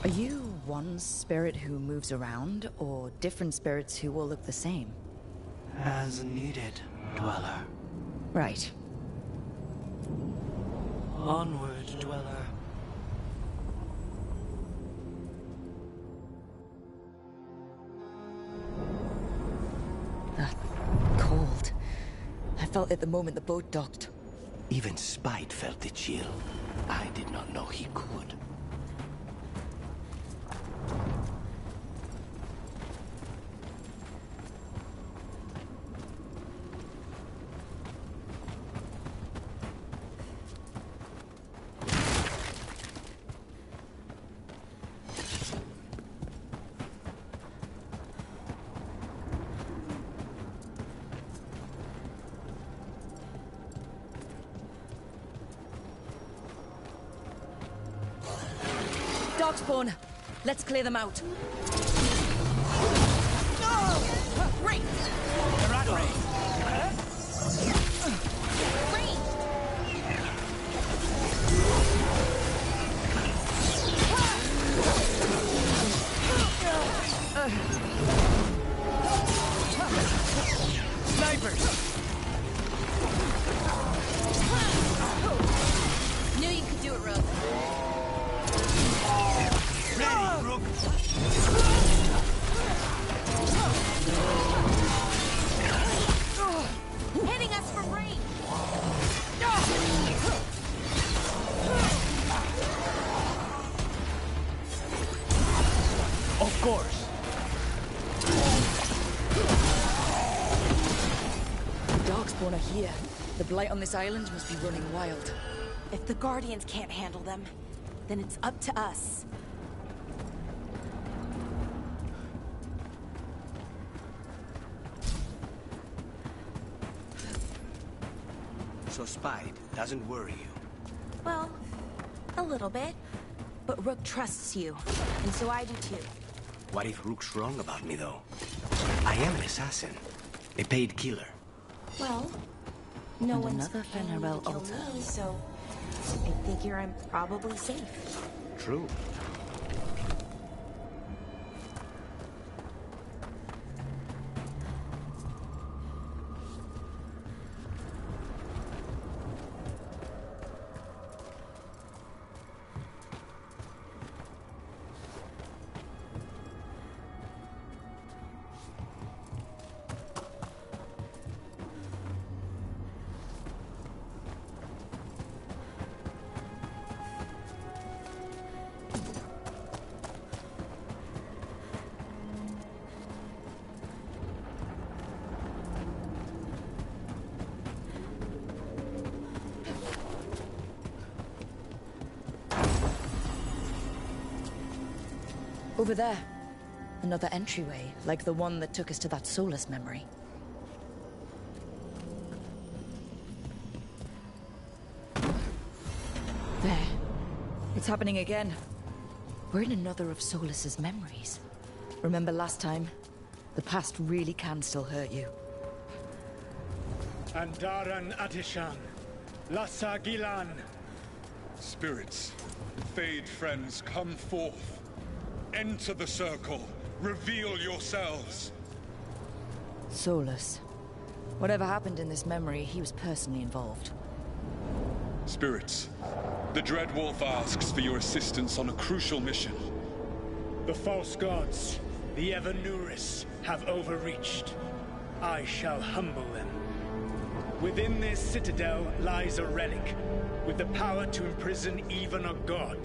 Are you one spirit who moves around, or different spirits who all look the same? As needed, Dweller. Right. Onward, Dweller. Cold. I felt it the moment the boat docked. Even Spite felt the chill. I did not know he could. Darkspawn, let's clear them out. Rain! Snipers! Knew you could do it, Rogue. Ready, Rook! Hitting us from range! Of course! The Darkspawn are here. The blight on this island must be running wild. If the Guardians can't handle them, then it's up to us. So Spite doesn't worry you. Well, a little bit. But Rook trusts you, and so I do too. What if Rook's wrong about me, though? I am an assassin. A paid killer. Well, no And one's another paying you Fenrirel to kill altar. me, so I figure I'm probably safe. True. Over there. Another entryway, like the one that took us to that Solus memory. There. It's happening again. We're in another of Solus's memories. Remember last time? The past really can still hurt you. Andaran Atishan, Lassa Gilan. Spirits, Fade friends, come forth. Enter the circle. Reveal yourselves. Solus. Whatever happened in this memory, he was personally involved. Spirits, the Dread Wolf asks for your assistance on a crucial mission. The false gods, the Evanuris, have overreached. I shall humble them. Within this citadel lies a relic, with the power to imprison even a god.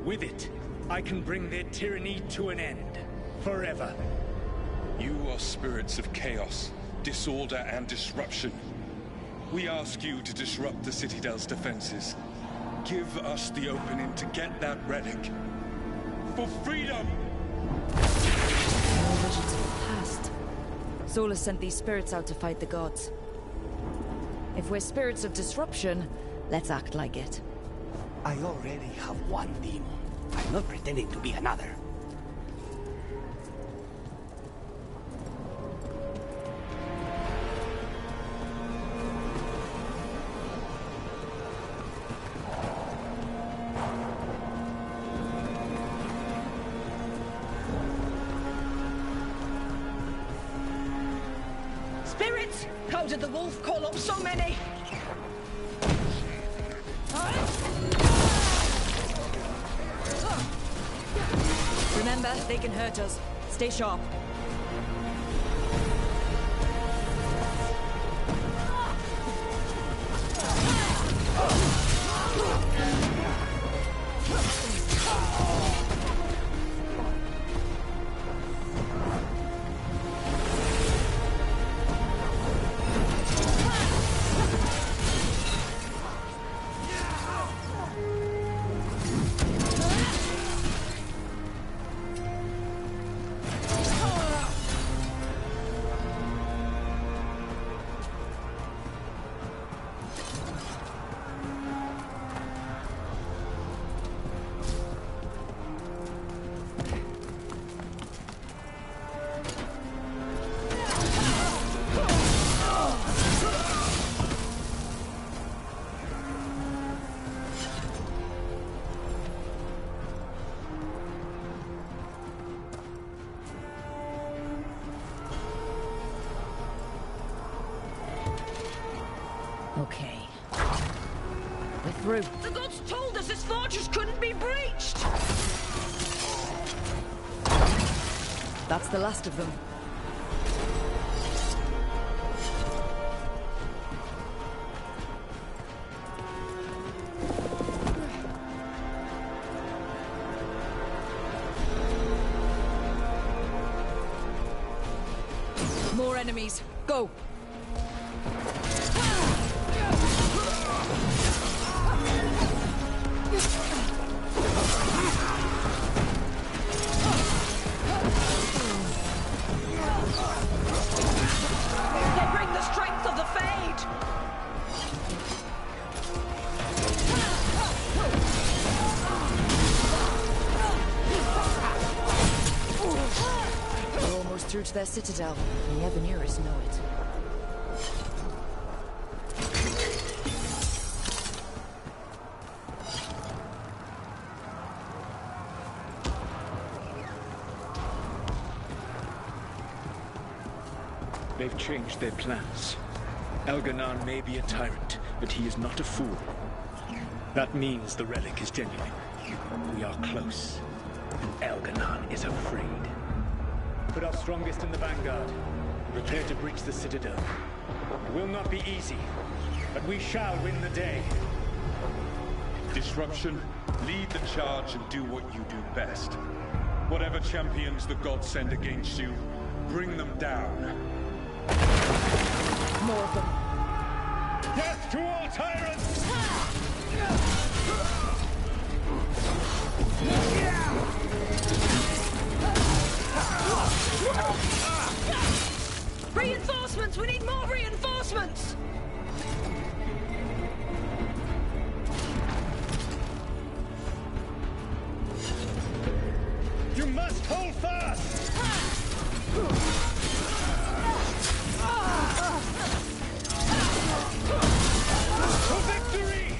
With it, I can bring their tyranny to an end, forever. You are spirits of chaos, disorder, and disruption. We ask you to disrupt the Citadel's defenses. Give us the opening to get that relic. For freedom! No visions of the past. Solus sent these spirits out to fight the gods. If we're spirits of disruption, let's act like it. I already have one demon. I'm not pretending to be another. spirits! How did the wolf call up so many? Remember, they can hurt us. Stay sharp. Okay. We're through. The gods told us this fortress couldn't be breached! That's the last of them. More enemies. Go! Through to their citadel, and the Evanurus know it. They've changed their plans. Elganon may be a tyrant, but he is not a fool. That means the relic is genuine. We are close, and Elganon is afraid. Put our strongest in the vanguard. Prepare to breach the citadel. It will not be easy, but we shall win the day. Disruption, lead the charge and do what you do best. Whatever champions the gods send against you, bring them down. More of them. Death to all tyrants! Reinforcements! We need more reinforcements! You must hold fast! For victory!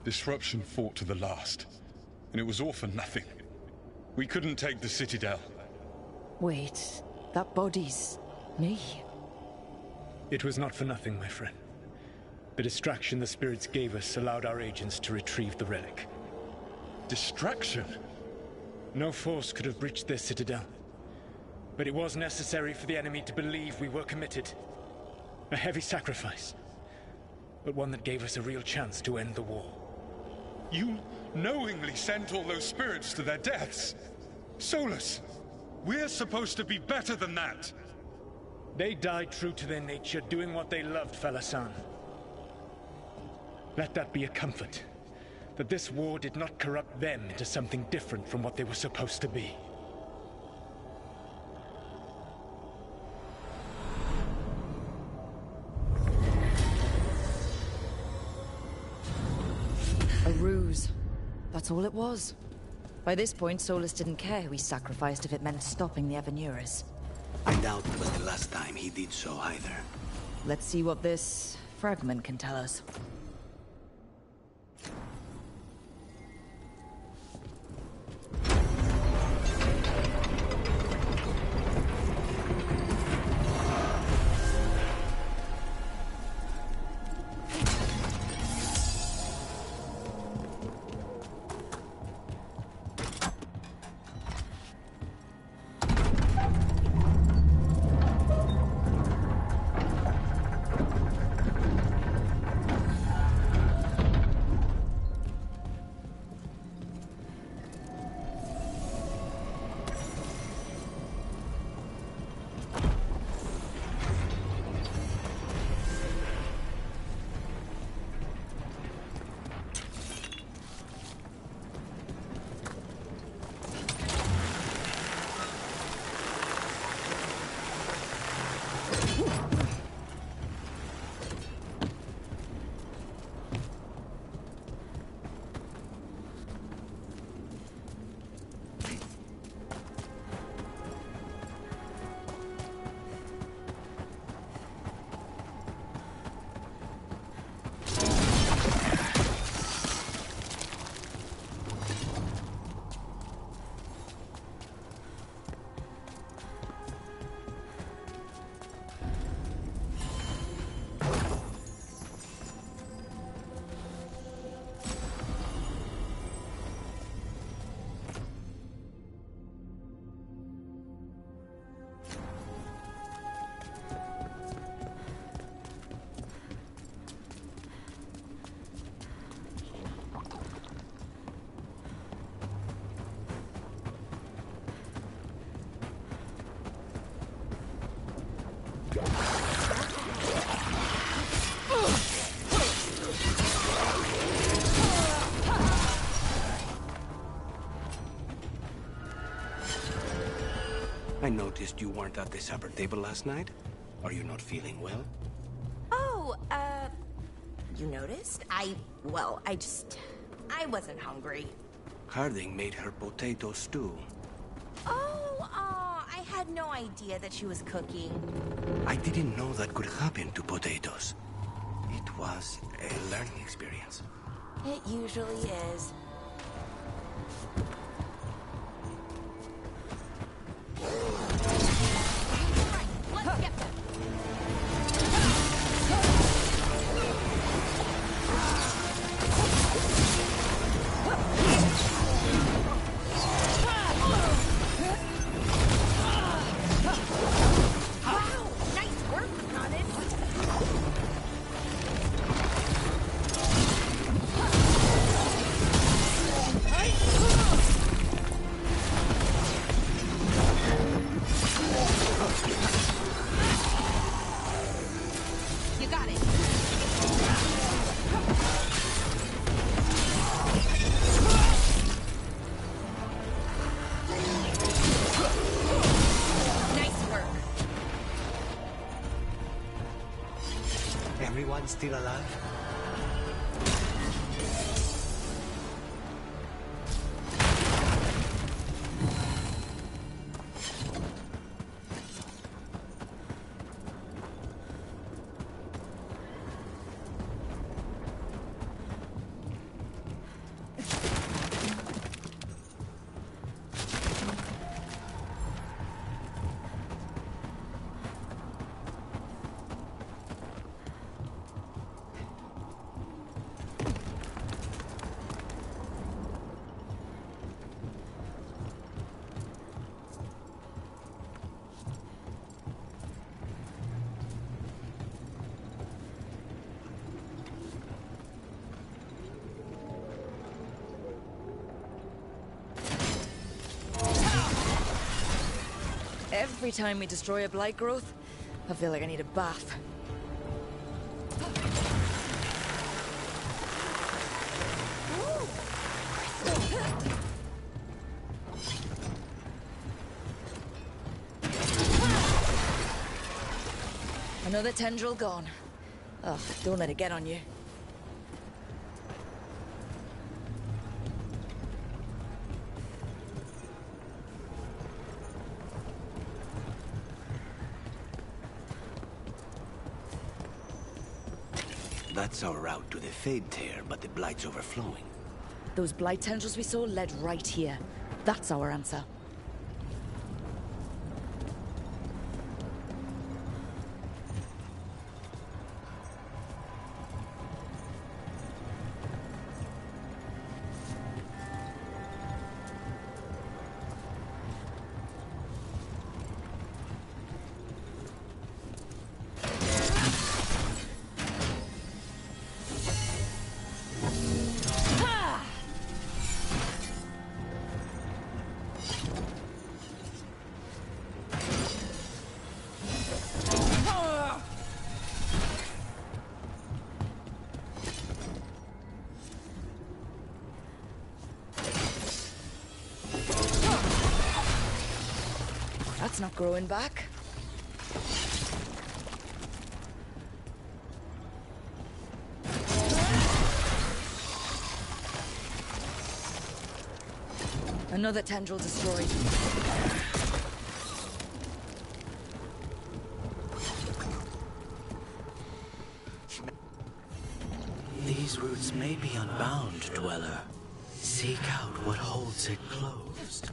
Disruption fought to the last, and it was all for nothing. We couldn't take the Citadel. Wait, that body's me. It was not for nothing, my friend. The distraction the spirits gave us allowed our agents to retrieve the relic. distraction. No force could have breached this citadel. But it was necessary for the enemy to believe we were committed. A heavy sacrifice, but one that gave us a real chance to end the war. You knowingly sent all those spirits to their deaths. Solus, we're supposed to be better than that. They died true to their nature, doing what they loved, Falasan. Let that be a comfort, that this war did not corrupt them into something different from what they were supposed to be. A ruse. That's all it was. By this point, Solus didn't care who he sacrificed if it meant stopping the Evanuris. I doubt it was the last time he did so either. Let's see what this fragment can tell us. I noticed you weren't at the supper table last night. Are you not feeling well? Oh, you noticed? I wasn't hungry. Harding made her potato stew. I had no idea that she was cooking. I didn't know that could happen to potatoes. It was a learning experience. It usually is. Let's get them. Everyone still alive? Every time we destroy a blight growth, I feel like I need a bath. Another tendril gone. Oh, don't let it get on you. That's our route to the Fade Tear, but the Blight's overflowing. Those blight tendrils we saw led right here. That's our answer. That's not growing back. Another tendril destroyed. These roots may be unbound, Dweller. Seek out what holds it closed.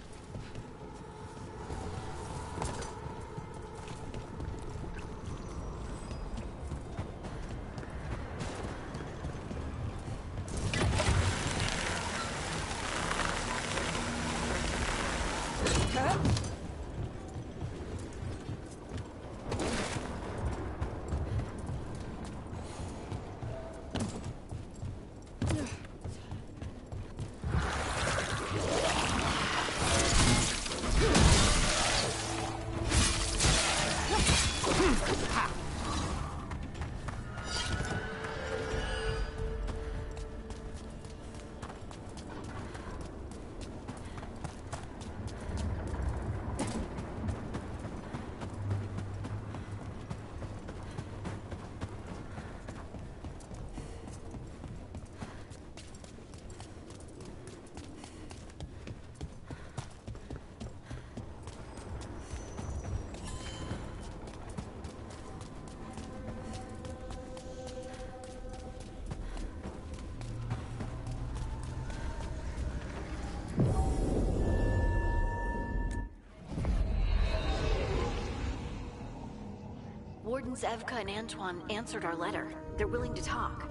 Wardens Evka and Antoine answered our letter. They're willing to talk.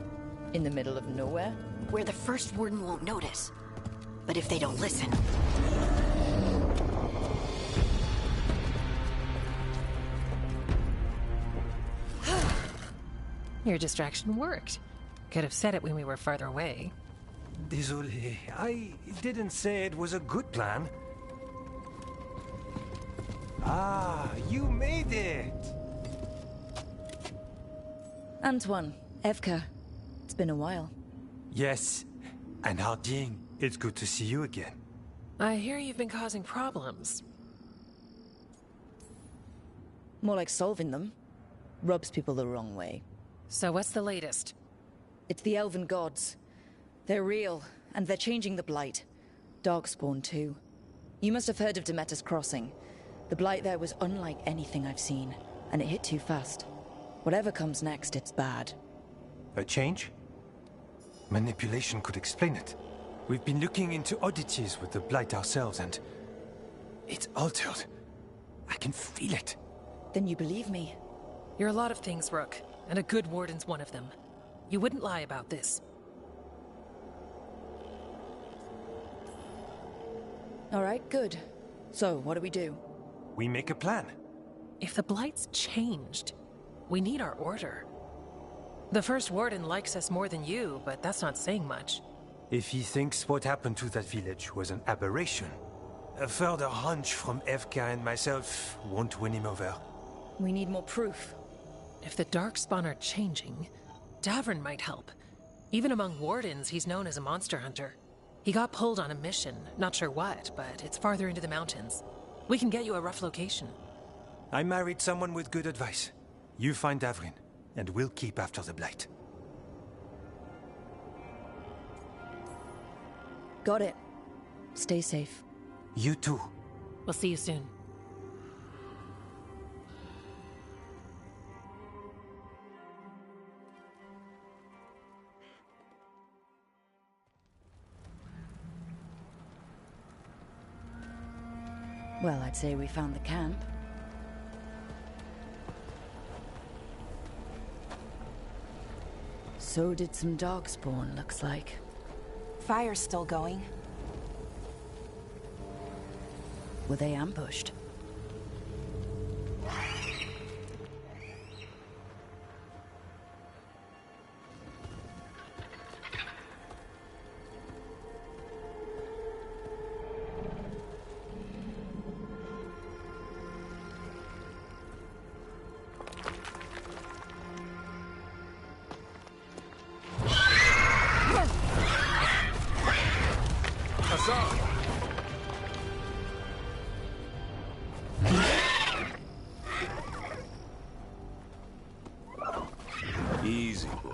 In the middle of nowhere? Where the first warden won't notice. But if they don't listen... Your distraction worked. Could have said it when we were farther away. Désolé, I didn't say it was a good plan. Ah, you made it! Antoine, Evka. It's been a while. Yes, and Harding, it's good to see you again. I hear you've been causing problems. More like solving them. Rubs people the wrong way. So what's the latest? It's the elven gods. They're real, and they're changing the Blight. Darkspawn too. You must have heard of Demeter's Crossing. The Blight there was unlike anything I've seen, and it hit too fast. Whatever comes next, it's bad. A change? Manipulation could explain it. We've been looking into oddities with the Blight ourselves, and... it's altered. I can feel it. Then you believe me? You're a lot of things, Rook, and a good warden's one of them. You wouldn't lie about this. Alright, good. So, what do we do? We make a plan. If the Blight's changed, we need our order. The first warden likes us more than you, but that's not saying much. If he thinks what happened to that village was an aberration, A further hunch from Evka and myself won't win him over. We need more proof. If the Darkspawn are changing, Davrin might help. Even among Wardens, he's known as a monster hunter. He got pulled on a mission, not sure what, but it's farther into the mountains. We can get you a rough location. I married someone with good advice. You find Davrin, and we'll keep after the Blight. Got it. Stay safe. You too. We'll see you soon. Well, I'd say we found the camp. So did some Darkspawn, looks like. Fire's still going. Were they ambushed? Easy, boy.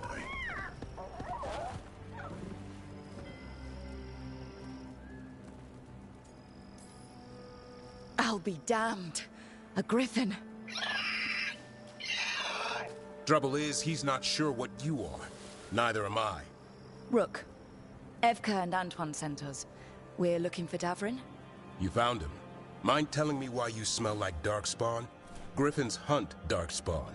I'll be damned. A griffin. Trouble is, he's not sure what you are. Neither am I. Rook. Evka and Antoine sent us. We're looking for Davrin. You found him. Mind telling me why you smell like Darkspawn? Griffins hunt Darkspawn.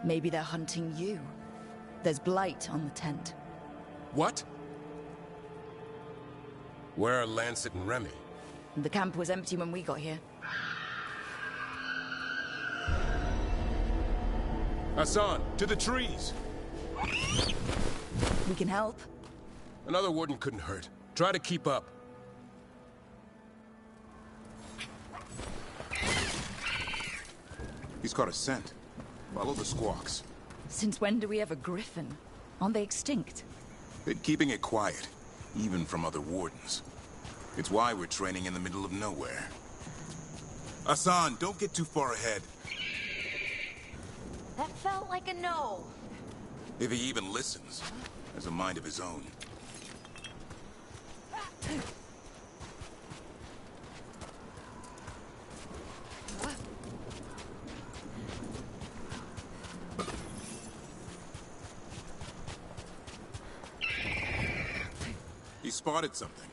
Maybe they're hunting you. There's blight on the tent. What? Where are Lancet and Remy? The camp was empty when we got here. Hassan, to the trees! We can help. Another warden couldn't hurt. Try to keep up. He's caught a scent. Follow the squawks. Since when do we have a griffin? Aren't they extinct? Been keeping it quiet, even from other wardens. It's why we're training in the middle of nowhere. Hassan, don't get too far ahead. That felt like a no. If he even listens, has a mind of his own. He spotted something.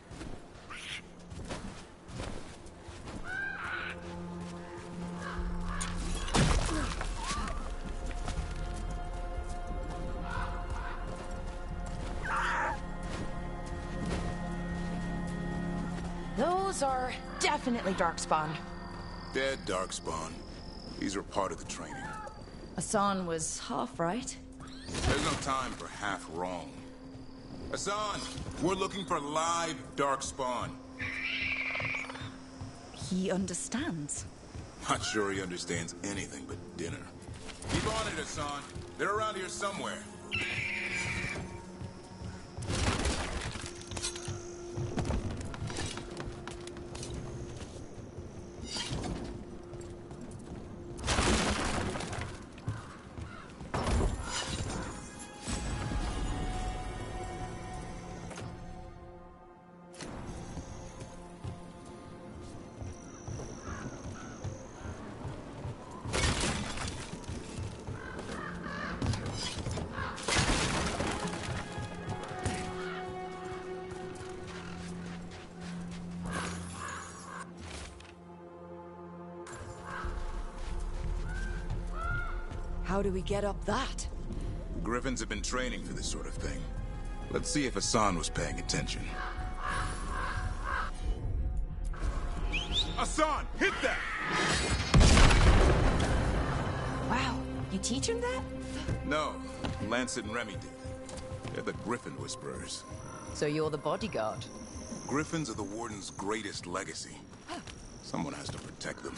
Those are definitely Darkspawn. Dead Darkspawn. These are part of the training. Hassan was half right. There's no time for half wrong. Hassan, we're looking for live Darkspawn. He understands. Not sure he understands anything but dinner. Keep on it, Hassan. They're around here somewhere. How do we get up that? Griffins have been training for this sort of thing. Let's see if Hassan was paying attention. Hassan, hit that! Wow, you teach him that? No, Lancet and Remy did. They're the Griffin Whisperers. So you're the bodyguard? Griffins are the Warden's greatest legacy. Someone has to protect them.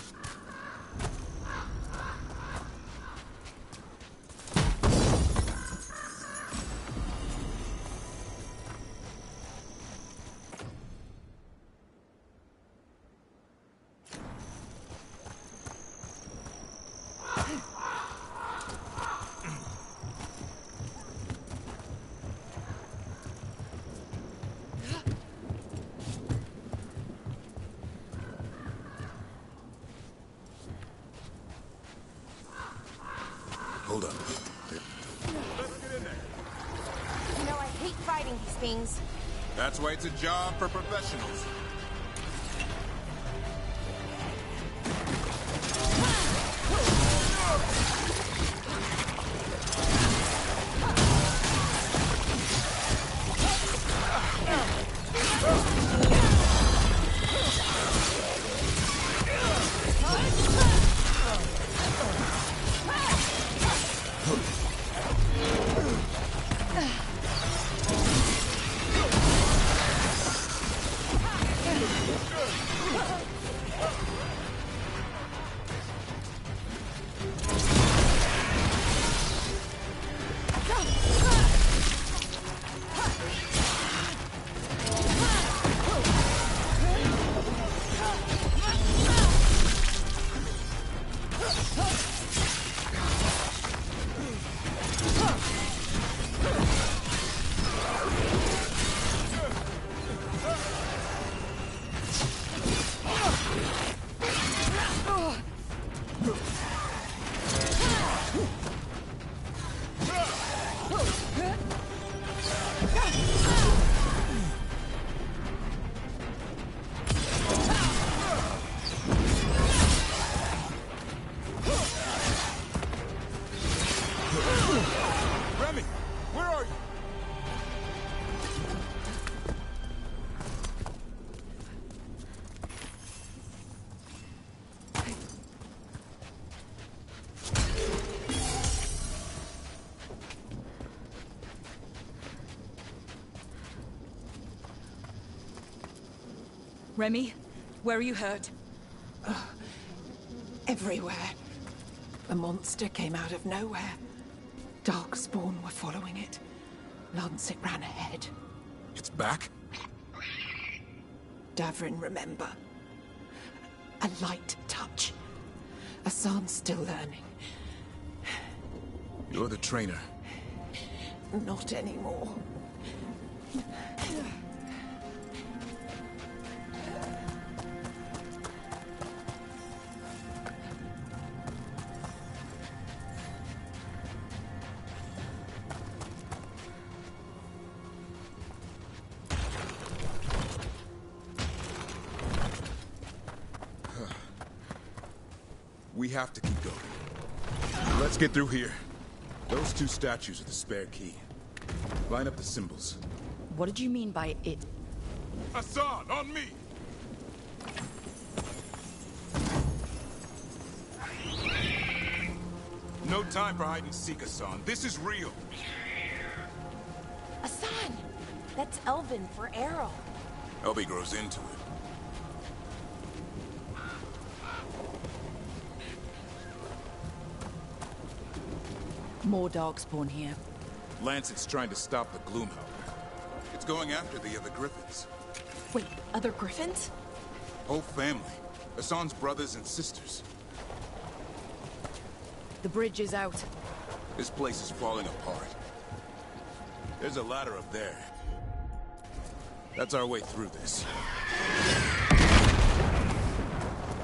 Hold up. Let's get in there. You know, I hate fighting these things. That's why it's a job for professionals. Remy, where are you hurt? Everywhere. A monster came out of nowhere. Darkspawn were following it. Lancet ran ahead. It's back? Davrin, remember. A light touch. Hassan's still learning. You're the trainer. Not anymore. We have to keep going. Let's get through here. Those two statues are the spare key. Line up the symbols. What did you mean by it? Hassan, on me! No time for hide and seek, Hassan. This is real. Hassan! That's Elven for arrow. Elby grows into it. More Darkspawn here. Lancet's trying to stop the Gloomhowler. It's going after the other Griffins. Wait, other Griffins? Whole family. Hassan's brothers and sisters. The bridge is out. This place is falling apart. There's a ladder up there. That's our way through this.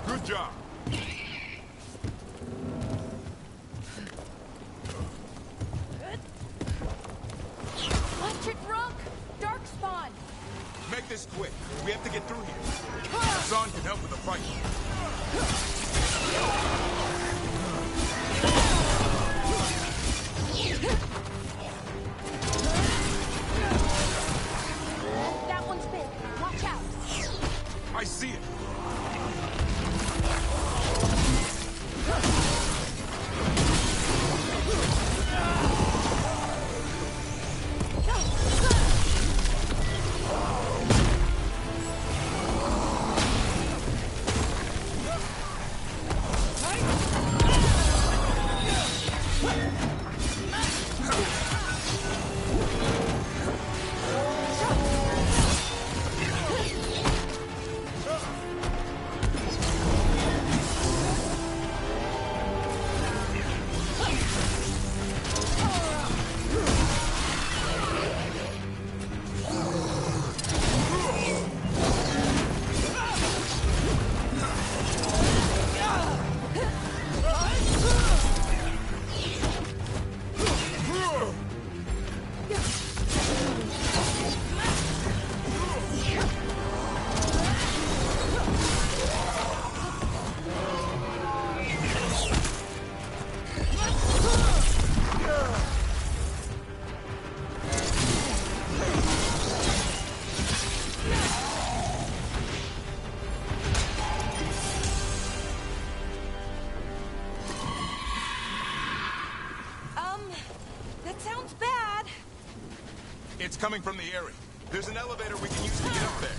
Good job! Watch it, Rook! Darkspawn! Make this quick. We have to get through here. Hassan can help with the fight. That one's big. Watch out! I see it. It's coming from the area. There's an elevator we can use to get up there.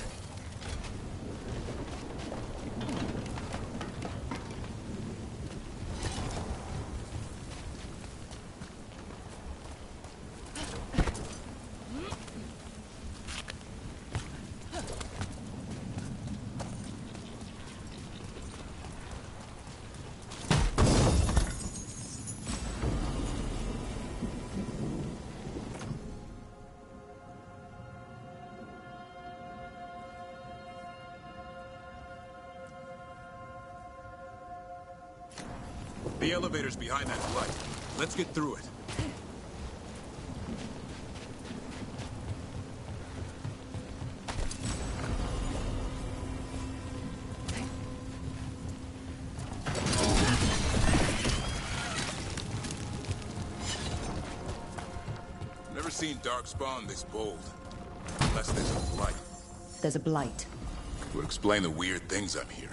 The elevator's behind that light. Let's get through it. Never seen Darkspawn this bold. Unless there's a blight. There's a blight. Would explain the weird things I'm hearing.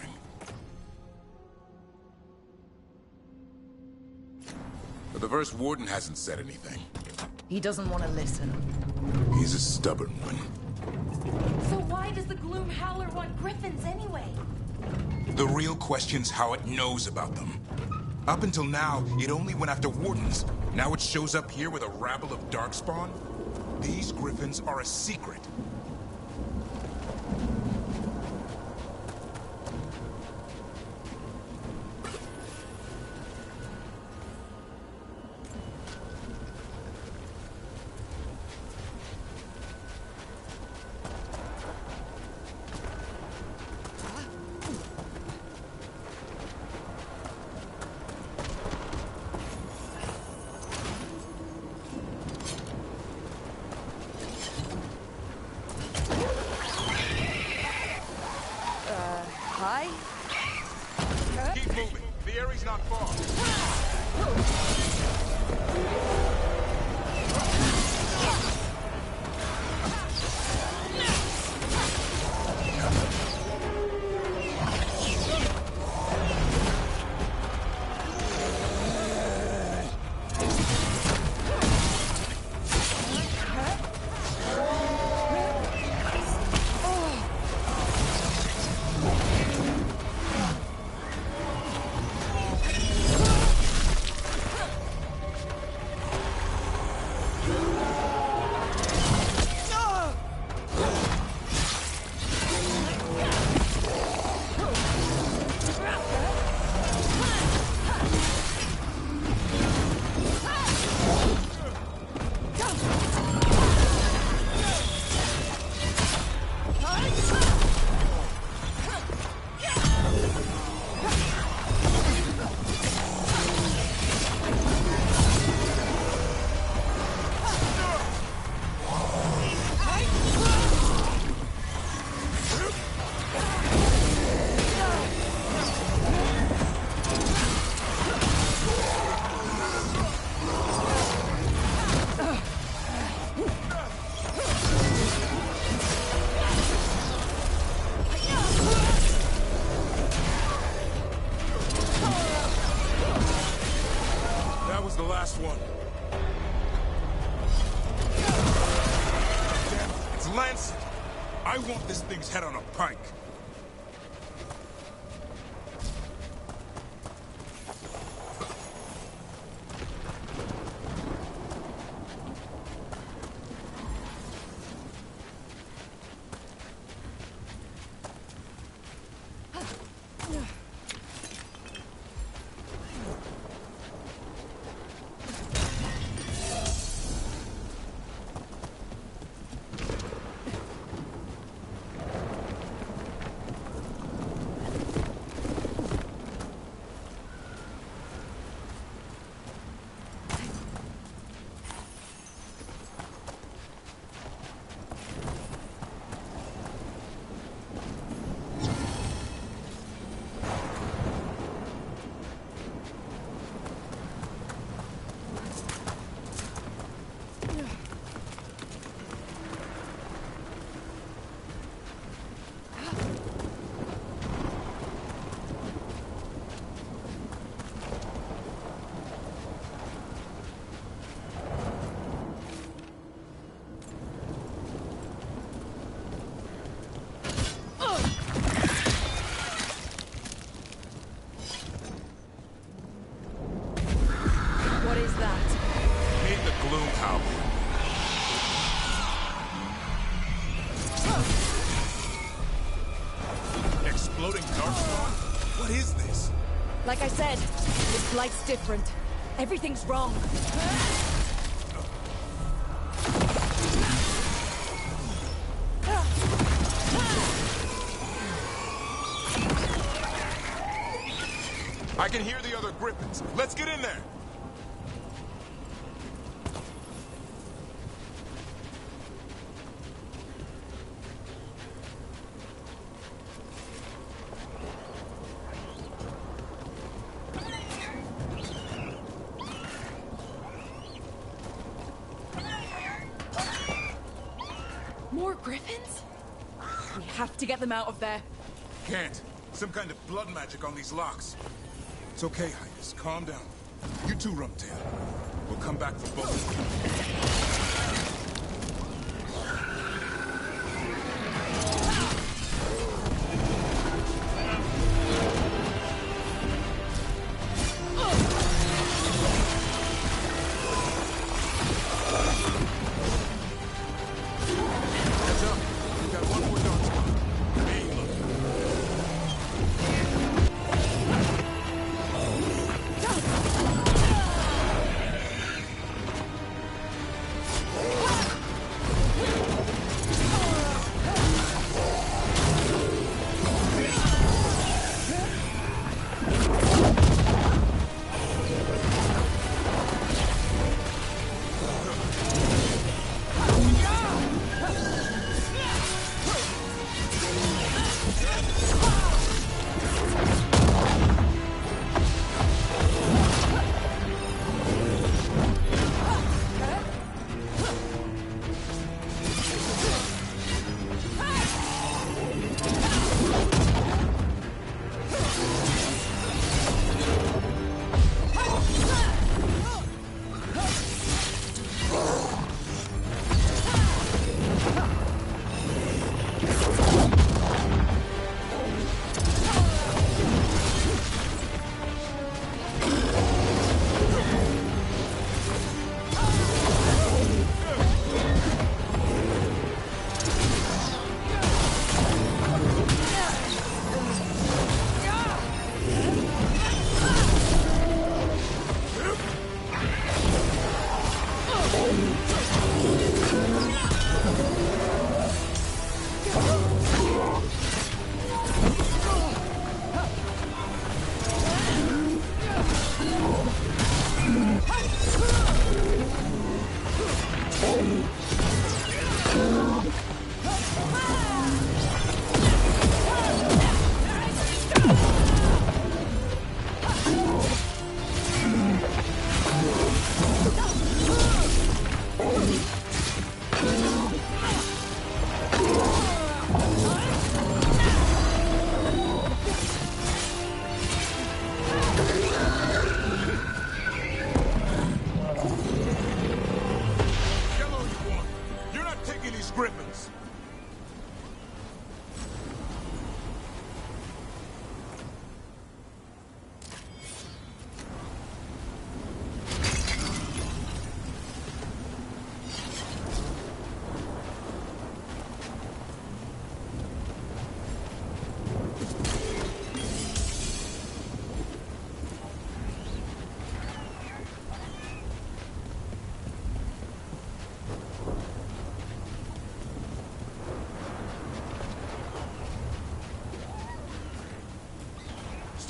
But the first warden hasn't said anything. He doesn't want to listen. He's a stubborn one. So why does the Gloom Howler want griffins anyway? The real question's how it knows about them. Up until now, it only went after wardens. Now it shows up here with a rabble of Darkspawn? These griffins are a secret. Hi? Keep moving. The area's not far. One. Damn, it's Lancet. I want this thing's head on a pike. Like I said, this blight's different. Everything's wrong. I can hear the other griffins. Let's get in there! More griffins? We have to get them out of there. Can't. Some kind of blood magic on these locks. It's okay, Highness. Calm down. You too, Rumtail. We'll come back for both.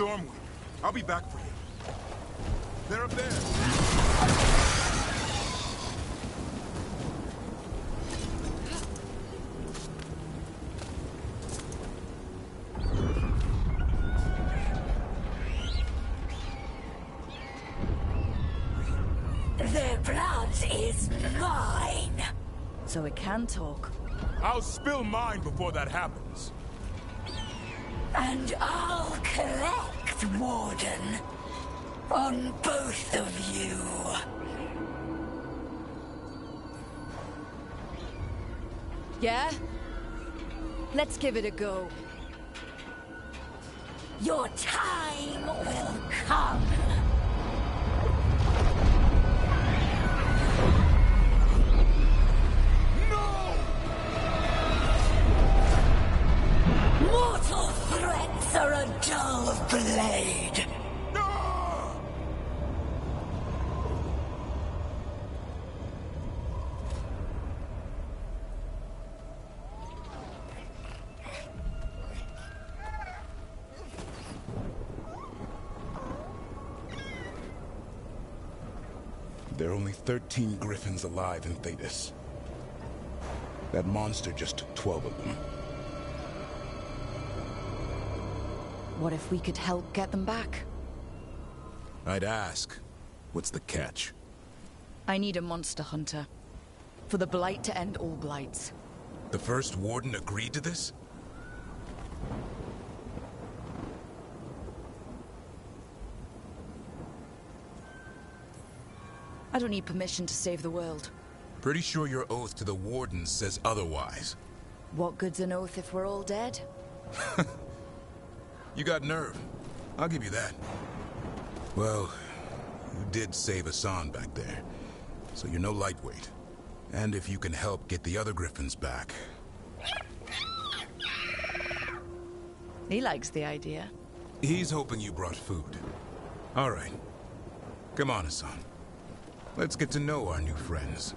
Stormwind, I'll be back for you. They're up there. Their blood is mine. So it can talk. I'll spill mine before that happens. And I'll collect, Warden, on both of you. Yeah? Let's give it a go. Your time will come. Mortal threats are a dull blade. No! There are only 13 griffins alive in Thetis. That monster just took 12 of them. What if we could help get them back? I'd ask. What's the catch? I need a monster hunter. For the Blight to end all blights. The first warden agreed to this? I don't need permission to save the world. Pretty sure your oath to the warden says otherwise. What good's an oath if we're all dead? You got nerve. I'll give you that. Well, you did save Hassan back there, so you're no lightweight. And if you can help get the other griffins back... He likes the idea. He's hoping you brought food. All right. Come on, Hassan. Let's get to know our new friends.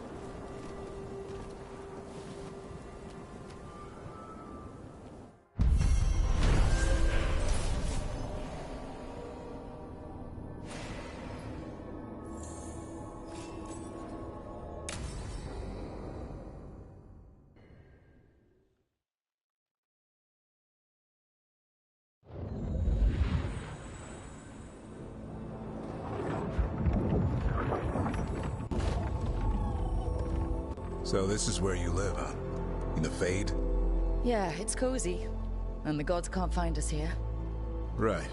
So this is where you live, huh? In the Fade? Yeah, it's cozy. And the gods can't find us here. Right.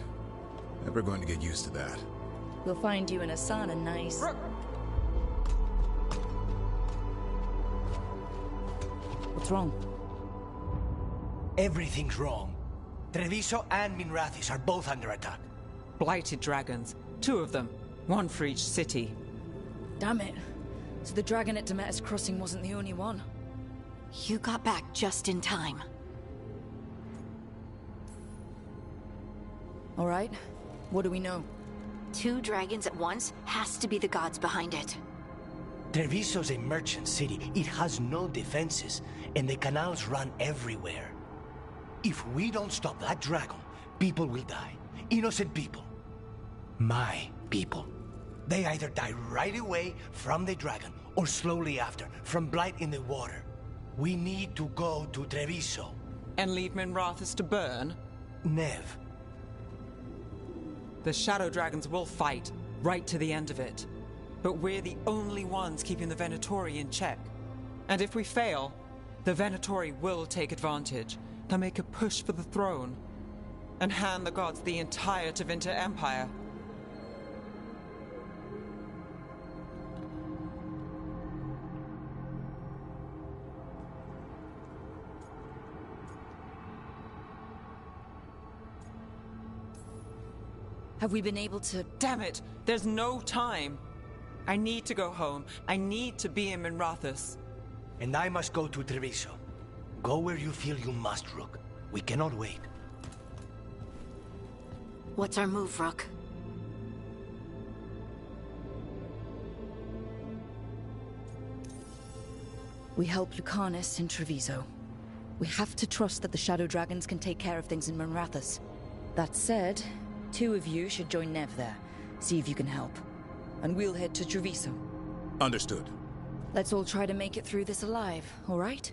Never going to get used to that. We'll find you and Hassan a nice... What's wrong? Everything's wrong. Treviso and Minrathis are both under attack. Blighted dragons. 2 of them. 1 for each city. Damn it. So the dragon at Demeter's Crossing wasn't the only one. You got back just in time. All right. What do we know? 2 dragons at once has to be the gods behind it. Treviso's a merchant city. It has no defenses, and the canals run everywhere. If we don't stop that dragon, people will die. Innocent people. My people. They either die right away from the dragon, or slowly after, from blight in the water. We need to go to Treviso. And leave Minrathis to burn? Nev. The Shadow Dragons will fight, right to the end of it. But we're the only ones keeping the Venatori in check. And if we fail, the Venatori will take advantage. They'll make a push for the throne, and hand the gods the entire Tevinter Empire. Have we been able to... Damn it! There's no time! I need to go home. I need to be in Minrathis. And I must go to Treviso. Go where you feel you must, Rook. We cannot wait. What's our move, Rook? We help Lucanus in Treviso. We have to trust that the Shadow Dragons can take care of things in Minrathis. That said, 2 of you should join Nev there. See if you can help. And we'll head to Treviso. Understood. Let's all try to make it through this alive, all right?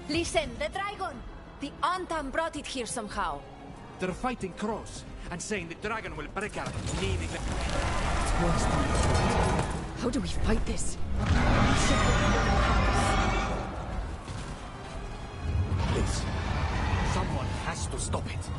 Listen, the dragon! The Antam brought it here somehow. They're fighting Cross, and saying the dragon will break out, leaving the... It's worse than that. How do we fight this? Please. Someone has to stop it.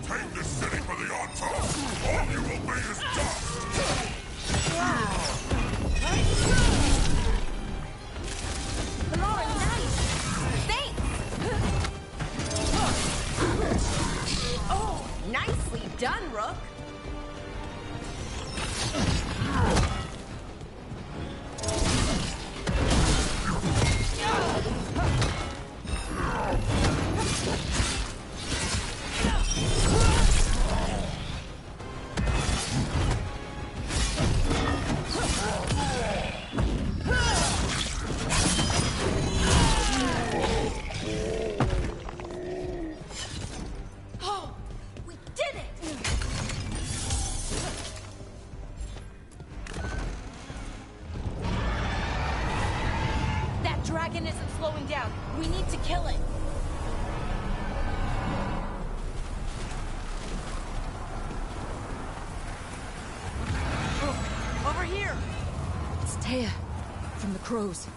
Take this city for the Antar! All you will be is dust! dragon isn't slowing down. We need to kill it. Look, over here. It's Taya, from the crows.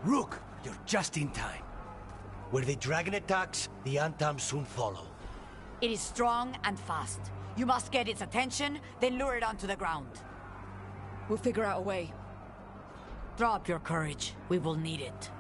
Rook, you're just in time. Where the dragon attacks, the Antam soon follow. It is strong and fast. You must get its attention, then lure it onto the ground. We'll figure out a way. Drop your courage. We will need it.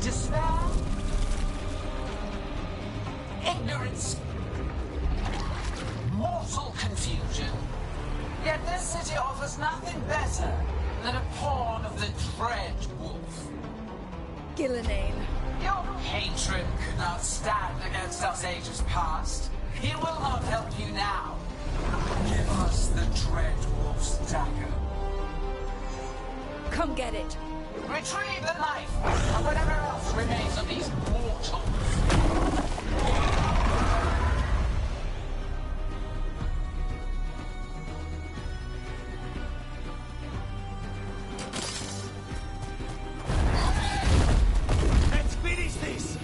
Despair, ignorance, mortal confusion. Yet this city offers nothing better than a pawn of the Dread Wolf. Gillenane. Your hatred could not stand against us ages past. It will not help you now. Give us the Dread Wolf's dagger. Come get it. Retrieve the knife, and whatever else remains of these mortals. Let's finish this!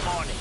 Morning.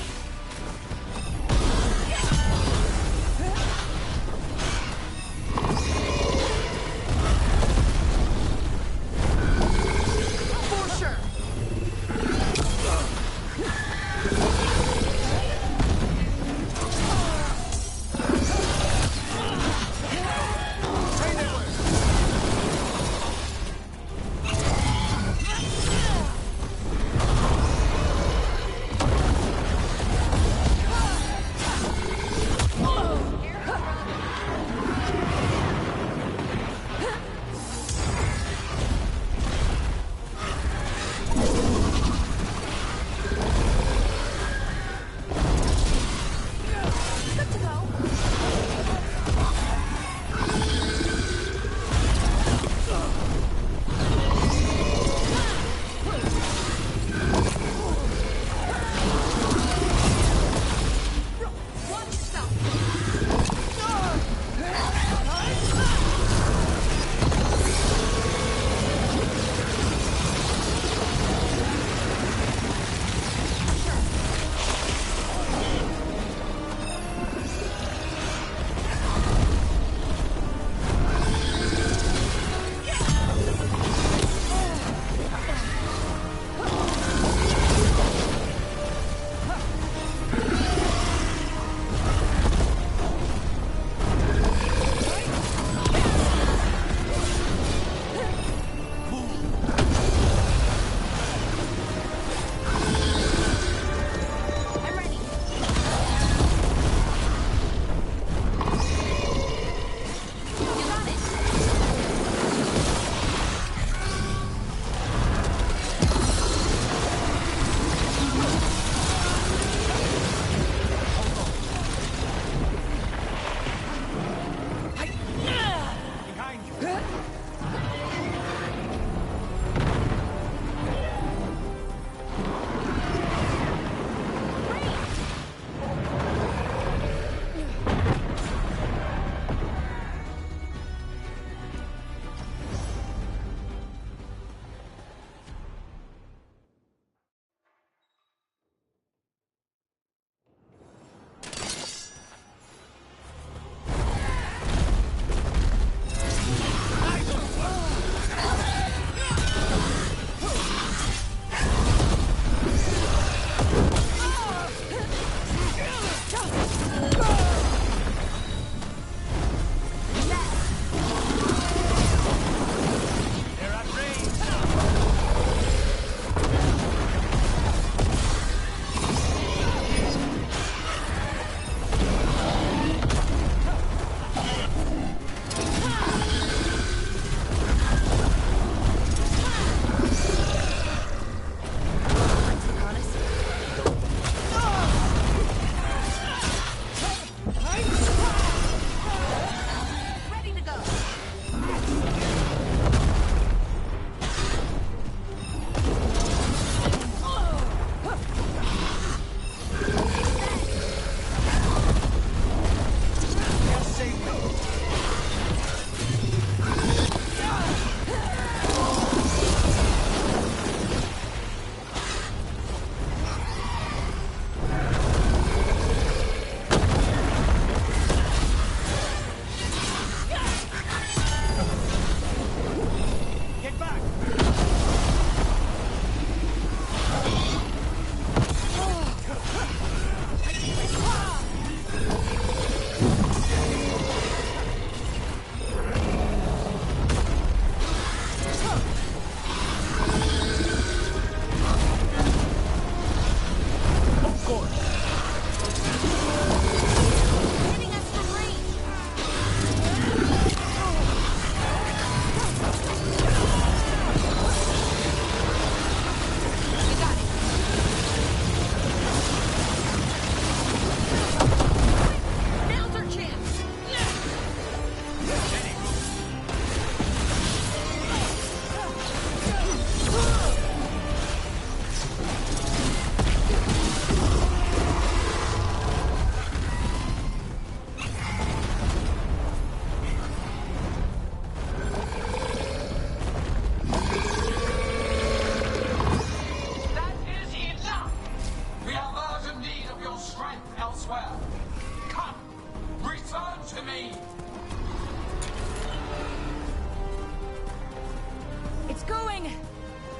going!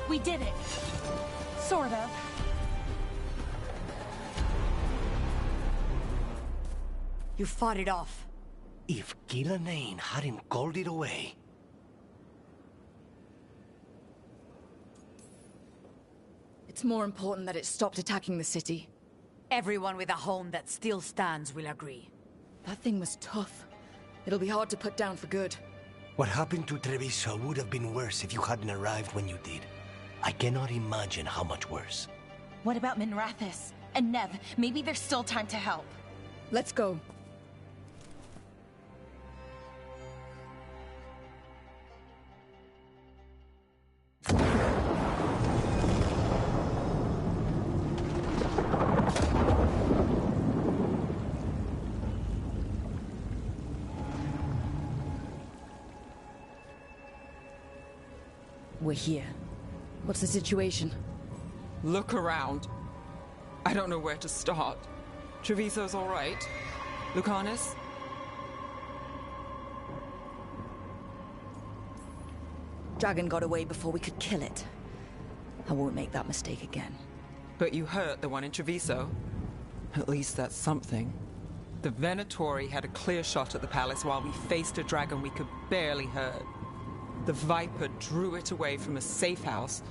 We did it. Sort of. You fought it off. If Gillenane hadn't called it away... It's more important that it stopped attacking the city. Everyone with a home that still stands will agree. That thing was tough. It'll be hard to put down for good. What happened to Treviso would have been worse if you hadn't arrived when you did. I cannot imagine how much worse. What about Minrathous? And Nev? Maybe there's still time to help. Let's go. We're here. What's the situation? Look around. I don't know where to start. Treviso's all right. Lucanus? Dragon got away before we could kill it. I won't make that mistake again. But you hurt the one in Treviso. At least that's something. The Venatori had a clear shot at the palace while we faced a dragon we could barely hurt. The Viper drew it away from a safe house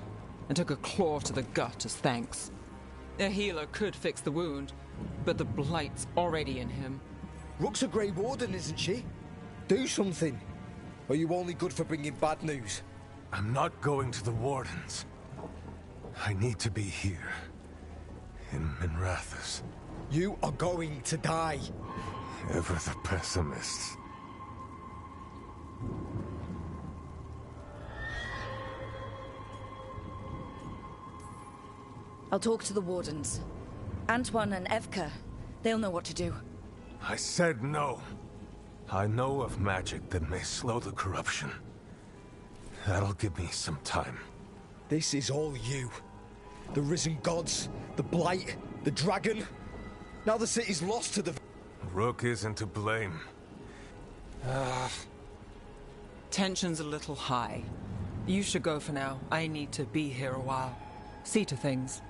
and took a claw to the gut as thanks. A healer could fix the wound, but the Blight's already in him. Rook's a Grey Warden, isn't she? Do something. Or are you only good for bringing bad news? I'm not going to the Wardens. I need to be here. In Minrathous. You are going to die. Ever the pessimists. I'll talk to the Wardens. Antoine and Evka, they'll know what to do. I said no. I know of magic that may slow the corruption. That'll give me some time. This is all you. The risen gods, the Blight, the dragon. Now the city's lost to the... Rook isn't to blame. Tension's a little high. You should go for now. I need to be here a while. See to things.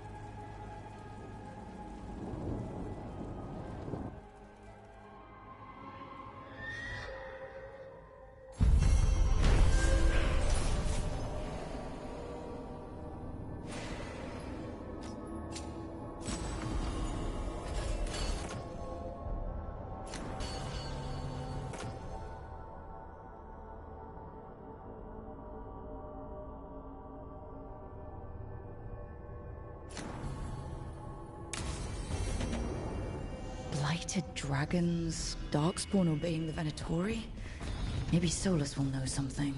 Blighted dragons, Darkspawn obeying the Venatori? Maybe Solus will know something.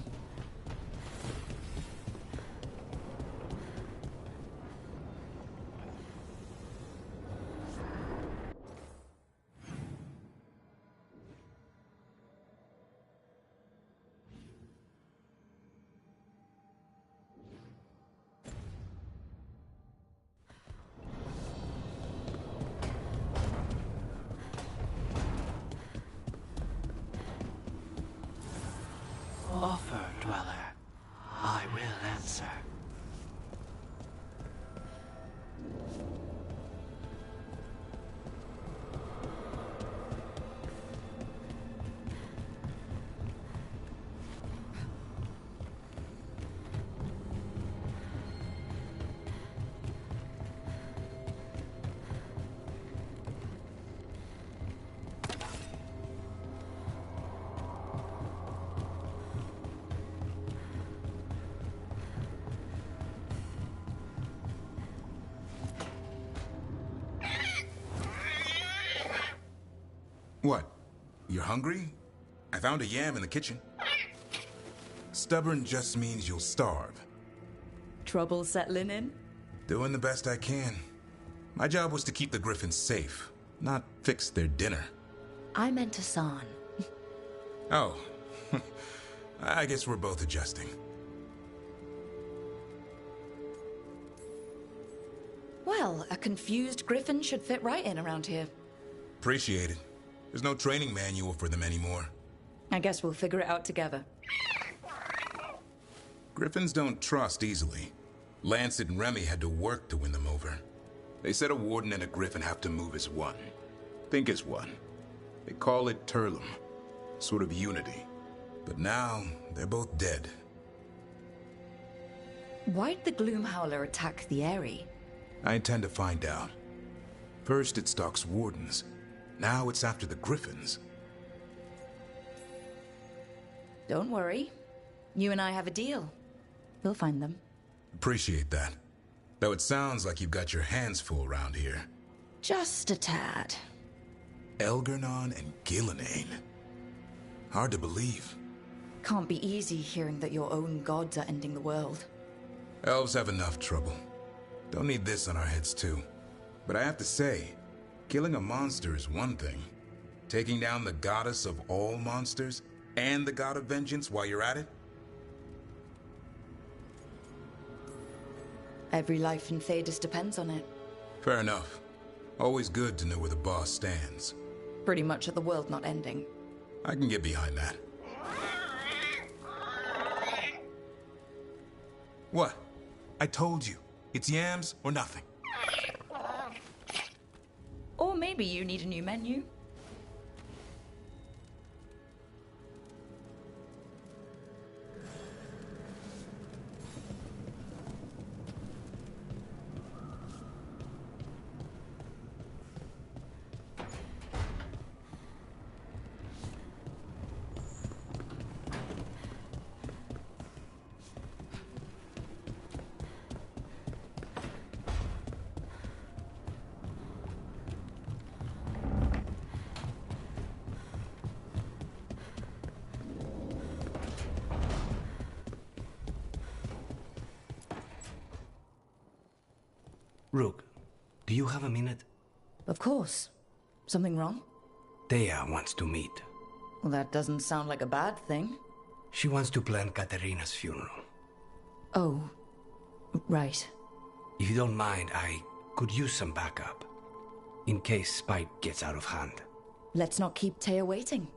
Offer, Dweller. I will answer. What? You're hungry? I found a yam in the kitchen. Stubborn just means you'll starve. Trouble settling in? Doing the best I can. My job was to keep the Griffins safe, not fix their dinner. I meant Hassan. Oh. I guess we're both adjusting. Well, a confused griffin should fit right in around here. Appreciate it. There's no training manual for them anymore. I guess we'll figure it out together. Griffins don't trust easily. Lancet and Remy had to work to win them over. They said a warden and a griffin have to move as one. Think as one. They call it Turlum. Sort of unity. But now, they're both dead. Why'd the Gloomhowler attack the Eyrie? I intend to find out. First it stalks wardens. Now it's after the griffins. Don't worry. You and I have a deal. We'll find them. Appreciate that. Though it sounds like you've got your hands full around here. Just a tad. Elgernon and Gillenane. Hard to believe. Can't be easy hearing that your own gods are ending the world. Elves have enough trouble. Don't need this on our heads too. But I have to say, killing a monster is one thing. Taking down the goddess of all monsters and the god of vengeance while you're at it? Every life in Thedas depends on it. Fair enough. Always good to know where the boss stands. Pretty much at the world not ending. I can get behind that. What? I told you. It's yams or nothing. Or maybe you need a new menu. Rook, do you have a minute? Of course. Something wrong? Thea wants to meet. Well, that doesn't sound like a bad thing. She wants to plan Katerina's funeral. Oh, right. If you don't mind, I could use some backup. In case Spike gets out of hand. Let's not keep Thea waiting.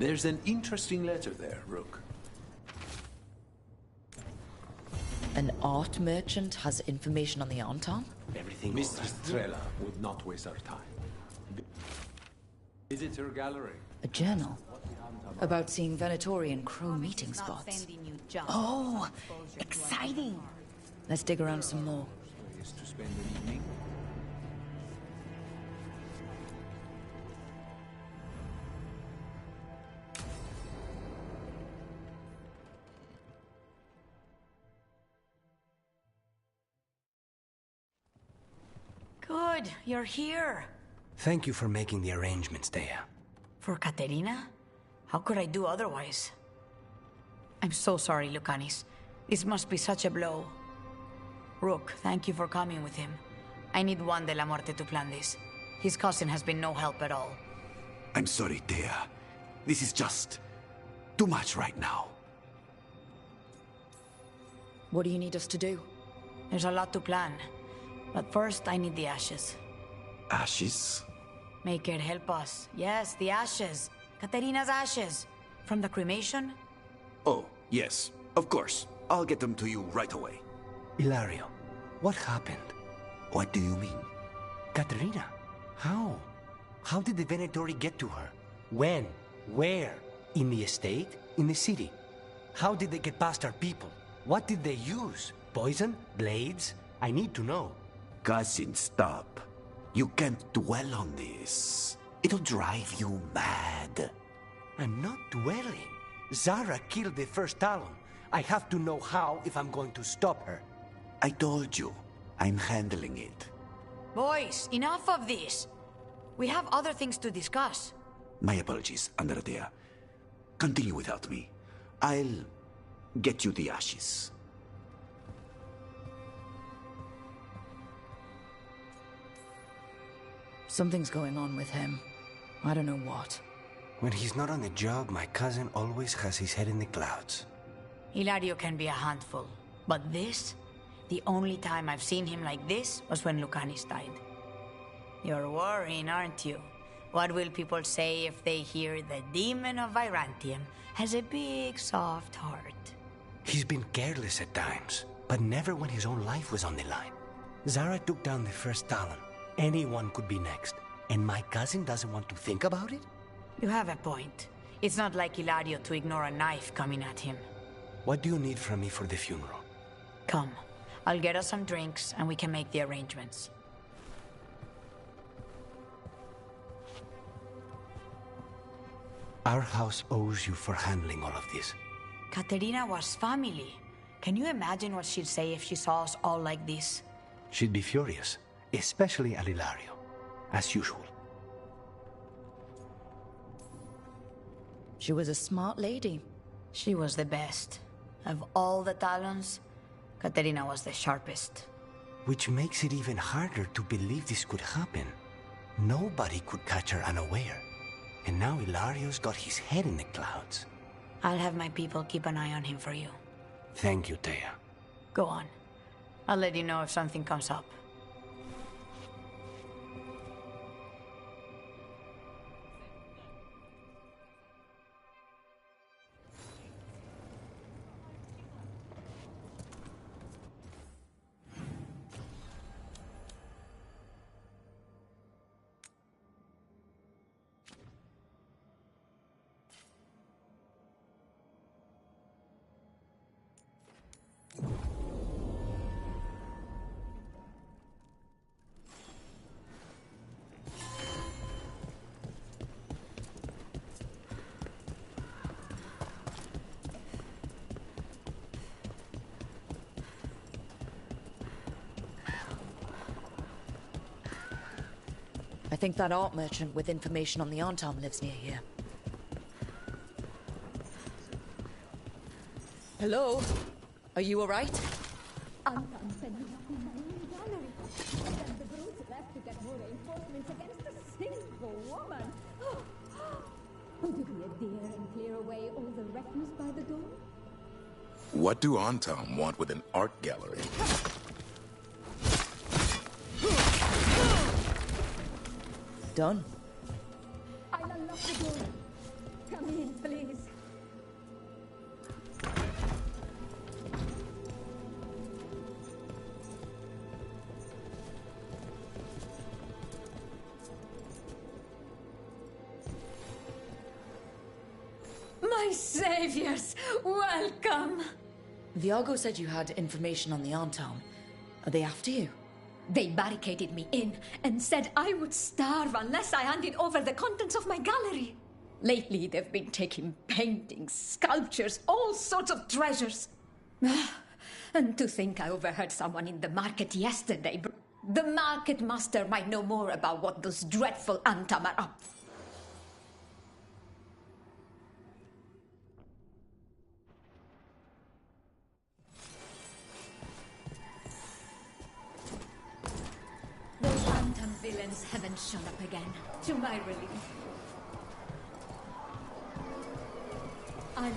There's an interesting letter there, Rook. An art merchant has information on the Anton? Everything Mistress Trella would not waste our time. Visit her gallery. A journal? About seeing Venatori and Crow meeting spots. Oh, exciting! Let's dig around some more. To spend an evening. Good, you're here. Thank you for making the arrangements, Dea. For Katerina? How could I do otherwise? I'm so sorry, Lucanis. This must be such a blow. Rook, thank you for coming with him. I need Juan de la Muerte to plan this. His cousin has been no help at all. I'm sorry, Dea. This is just too much right now. What do you need us to do? There's a lot to plan. But first, I need the ashes. Ashes? Make it help us. Yes, the ashes. Katerina's ashes. From the cremation? Oh, yes. Of course. I'll get them to you right away. Ilario, what happened? What do you mean? Katerina, how? How did the Venatori get to her? When? Where? In the estate? In the city? How did they get past our people? What did they use? Poison? Blades? I need to know. Cousin, stop. You can't dwell on this. It'll drive you mad. I'm not dwelling. Zara killed the first Talon. I have to know how if I'm going to stop her. I told you. I'm handling it. Boys, enough of this. We have other things to discuss. My apologies, Andradea. Continue without me. I'll get you the ashes. Something's going on with him. I don't know what. When he's not on the job, my cousin always has his head in the clouds. Hilario can be a handful. But this? The only time I've seen him like this was when Lucanis died. You're worrying, aren't you? What will people say if they hear the demon of Virantium has a big, soft heart? He's been careless at times, but never when his own life was on the line. Zara took down the first Talon. Anyone could be next. And my cousin doesn't want to think about it? You have a point. It's not like Hilario to ignore a knife coming at him. What do you need from me for the funeral? Come. I'll get us some drinks and we can make the arrangements. Our house owes you for handling all of this. Katerina was family. Can you imagine what she'd say if she saw us all like this? She'd be furious, especially at Hilario, as usual. She was a smart lady. She was the best. Of all the Talons, Katerina was the sharpest. Which makes it even harder to believe this could happen. Nobody could catch her unaware. And now Hilario's got his head in the clouds. I'll have my people keep an eye on him for you. Thank you, Dea. Go on. I'll let you know if something comes up. I think that art merchant with information on the Antarm lives near here. Hello? Are you alright? Anton said he was in the main gallery. And the brutes left to get more reinforcements against a sinful woman. Would you be a dear and clear away all the refuse by the door? What do Anton want with an art gallery? Done. I'll unlock the door. Come in. My saviors, welcome! Viago said you had information on the Arntown. Are they after you? They barricaded me in and said I would starve unless I handed over the contents of my gallery. Lately, they've been taking paintings, sculptures, all sorts of treasures. And to think I overheard someone in the market yesterday. The market master might know more about what those dreadful Antam are up. Those Antam villains haven't shown up again, to my relief. I mean...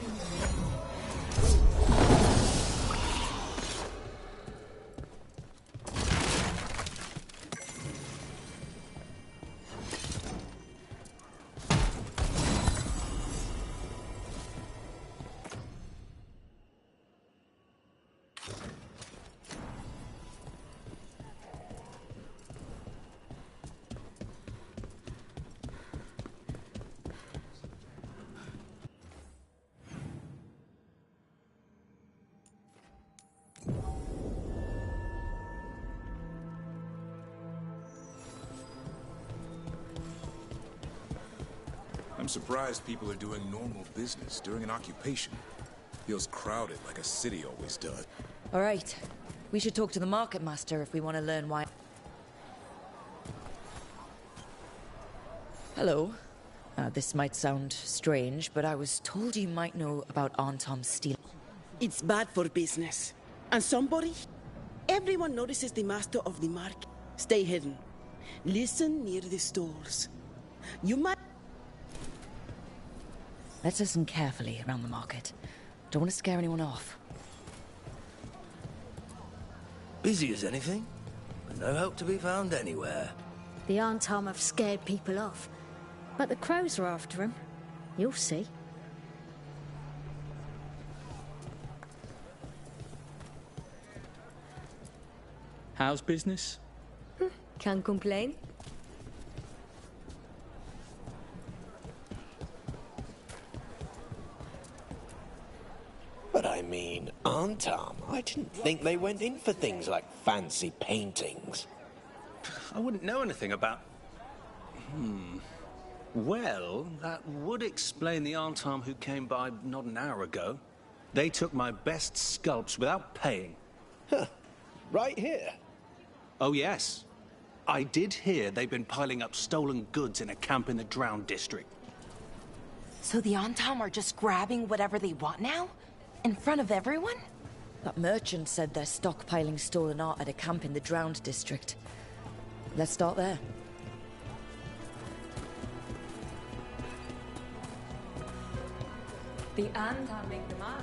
I'm surprised people are doing normal business during an occupation. Feels crowded like a city always does. All right. We should talk to the market master if we want to learn why... Hello. This might sound strange, but I was told you might know about Arntom's steel. It's bad for business. And somebody? Everyone notices the master of the market. Stay hidden. Listen near the stalls. You might... Let's listen carefully around the market. Don't want to scare anyone off. Busy as anything, but no help to be found anywhere. The Arntom have scared people off, but the crows are after him. You'll see. How's business? Can't complain. But I mean, Arntom, I didn't think they went in for things like fancy paintings. I wouldn't know anything about... Well, that would explain the Arntom who came by not an hour ago. They took my best sculpts without paying. Right here? Oh, yes. I did hear they've been piling up stolen goods in a camp in the Drowned district. So the Arntom are just grabbing whatever they want now? In front of everyone? That merchant said they're stockpiling stolen art at a camp in the Drowned district. Let's start there. The Antam make the mark.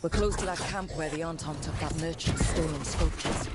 We're close to that camp where the Antom took that merchant's stolen sculptures.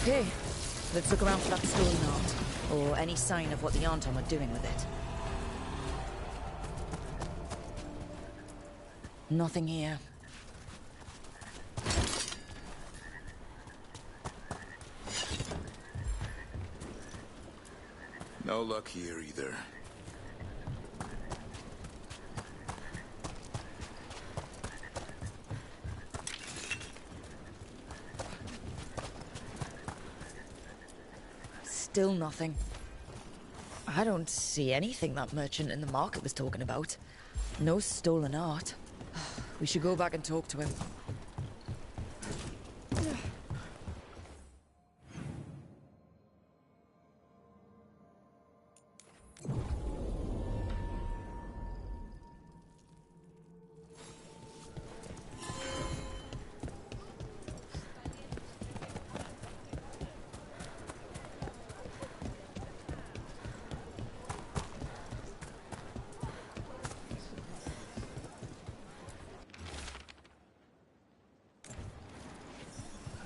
Okay, let's look around for that stolen art, or any sign of what the Antom are doing with it. Nothing here. No luck here either. Still nothing. I don't see anything that merchant in the market was talking about. No stolen art. We should go back and talk to him.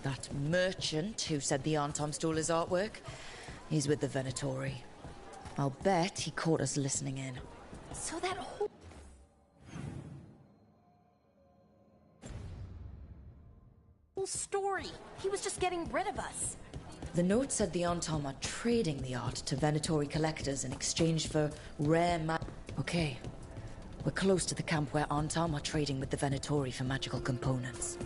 That merchant who said the Antom stole his artwork, he's with the Venatori. I'll bet he caught us listening in. So that whole story, he was just getting rid of us. The note said the Antom are trading the art to Venatori collectors in exchange for rare Okay, we're close to the camp where Antom are trading with the Venatori for magical components.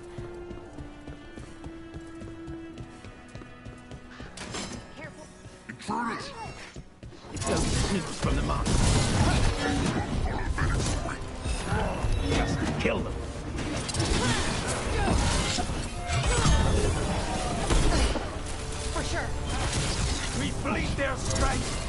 It's those sneaks from the market. Just kill them. For sure. We bleed their strength.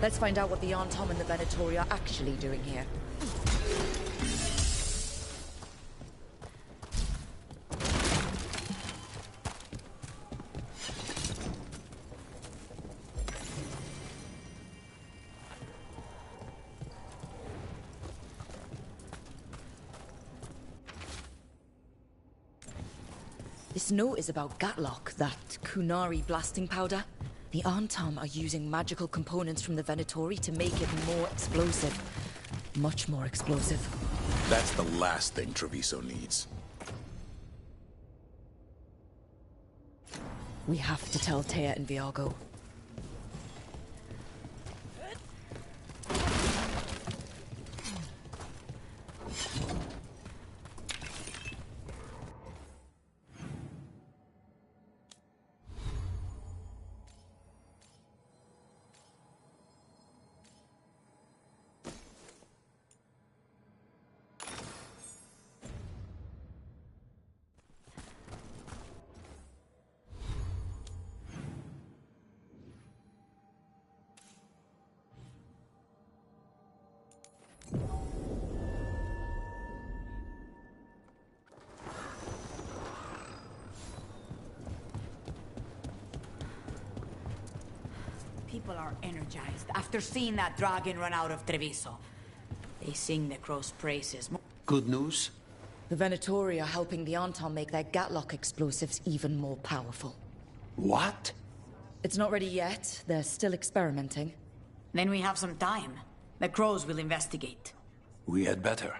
Let's find out what the Antom and the Venatori are actually doing here. This note is about Gatlock, that Kunari blasting powder. The Antom are using magical components from the Venatori to make it more explosive. Much more explosive. That's the last thing Treviso needs. We have to tell Taya and Viago. People are energized after seeing that dragon run out of Treviso. They sing the crow's praises. Good news? The Venatori are helping the Antom make their Gatlock explosives even more powerful. What? It's not ready yet. They're still experimenting. Then we have some time. The crows will investigate. We had better.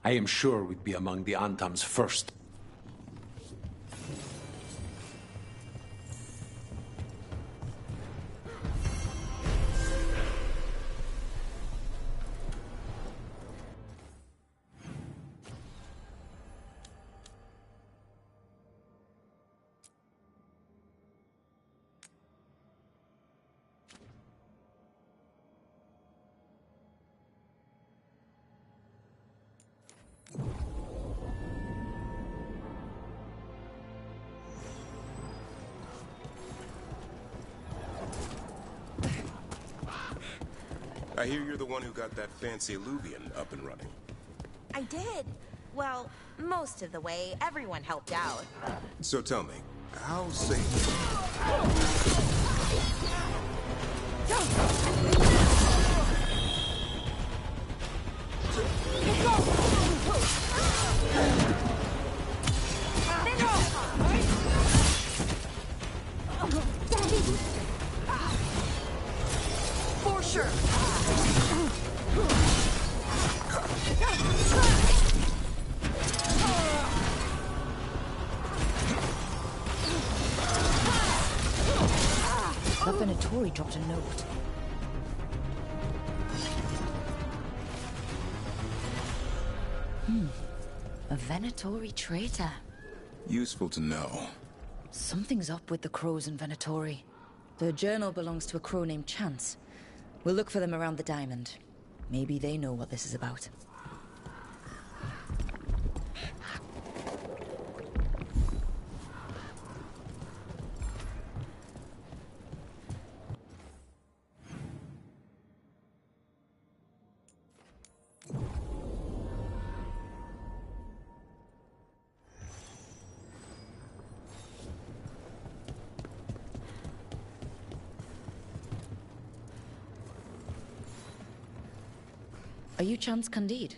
I am sure we'd be among the Antom's first. I hear you're the one who got that fancy Luvian up and running. I did. Well, most of the way. Everyone helped out. So tell me, how safe... For sure. That Venatori dropped a note. A Venatori traitor. Useful to know. Something's up with the crows and Venatori. The journal belongs to a crow named Chance. We'll look for them around the diamond. Maybe they know what this is about. Are you Chance Candide?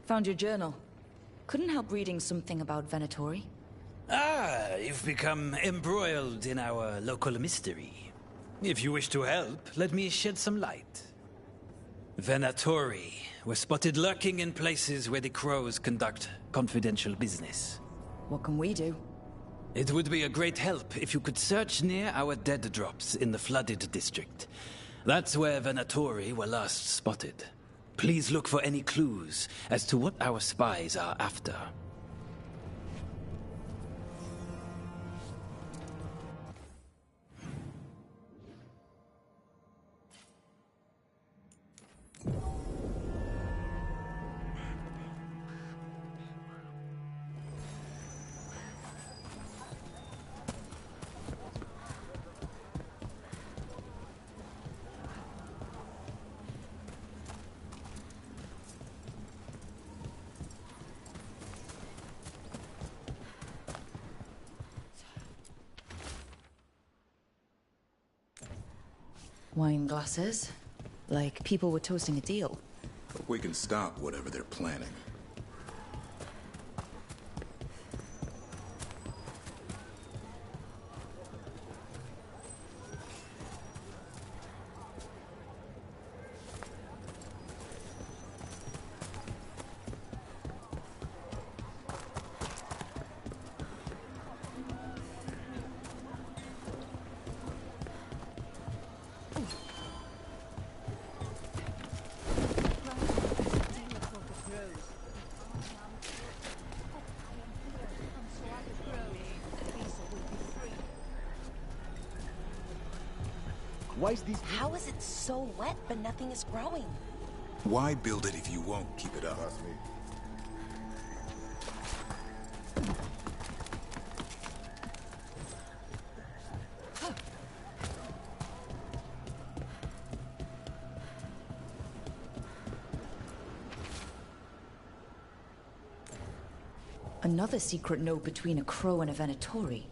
Found your journal. Couldn't help reading something about Venatori. Ah, you've become embroiled in our local mystery. If you wish to help, let me shed some light. Venatori were spotted lurking in places where the crows conduct confidential business. What can we do? It would be a great help if you could search near our dead drops in the flooded district. That's where Venatori were last spotted. Please look for any clues as to what our spies are after. Wine glasses. Like people were toasting a deal. Hope we can stop whatever they're planning. How is it so wet but nothing is growing? Why build it if you won't keep it up? Another secret note between a crow and a Venatori.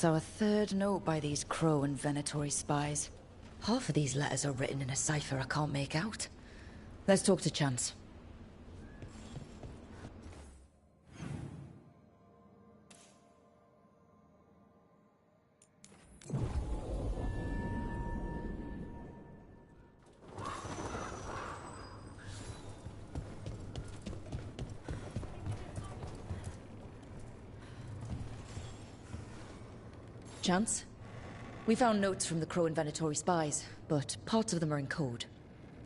That's our third note by these Crow and Venatori spies. Half of these letters are written in a cipher I can't make out. Let's talk to Chance. Chance? We found notes from the Crow and Venatori spies, but parts of them are in code.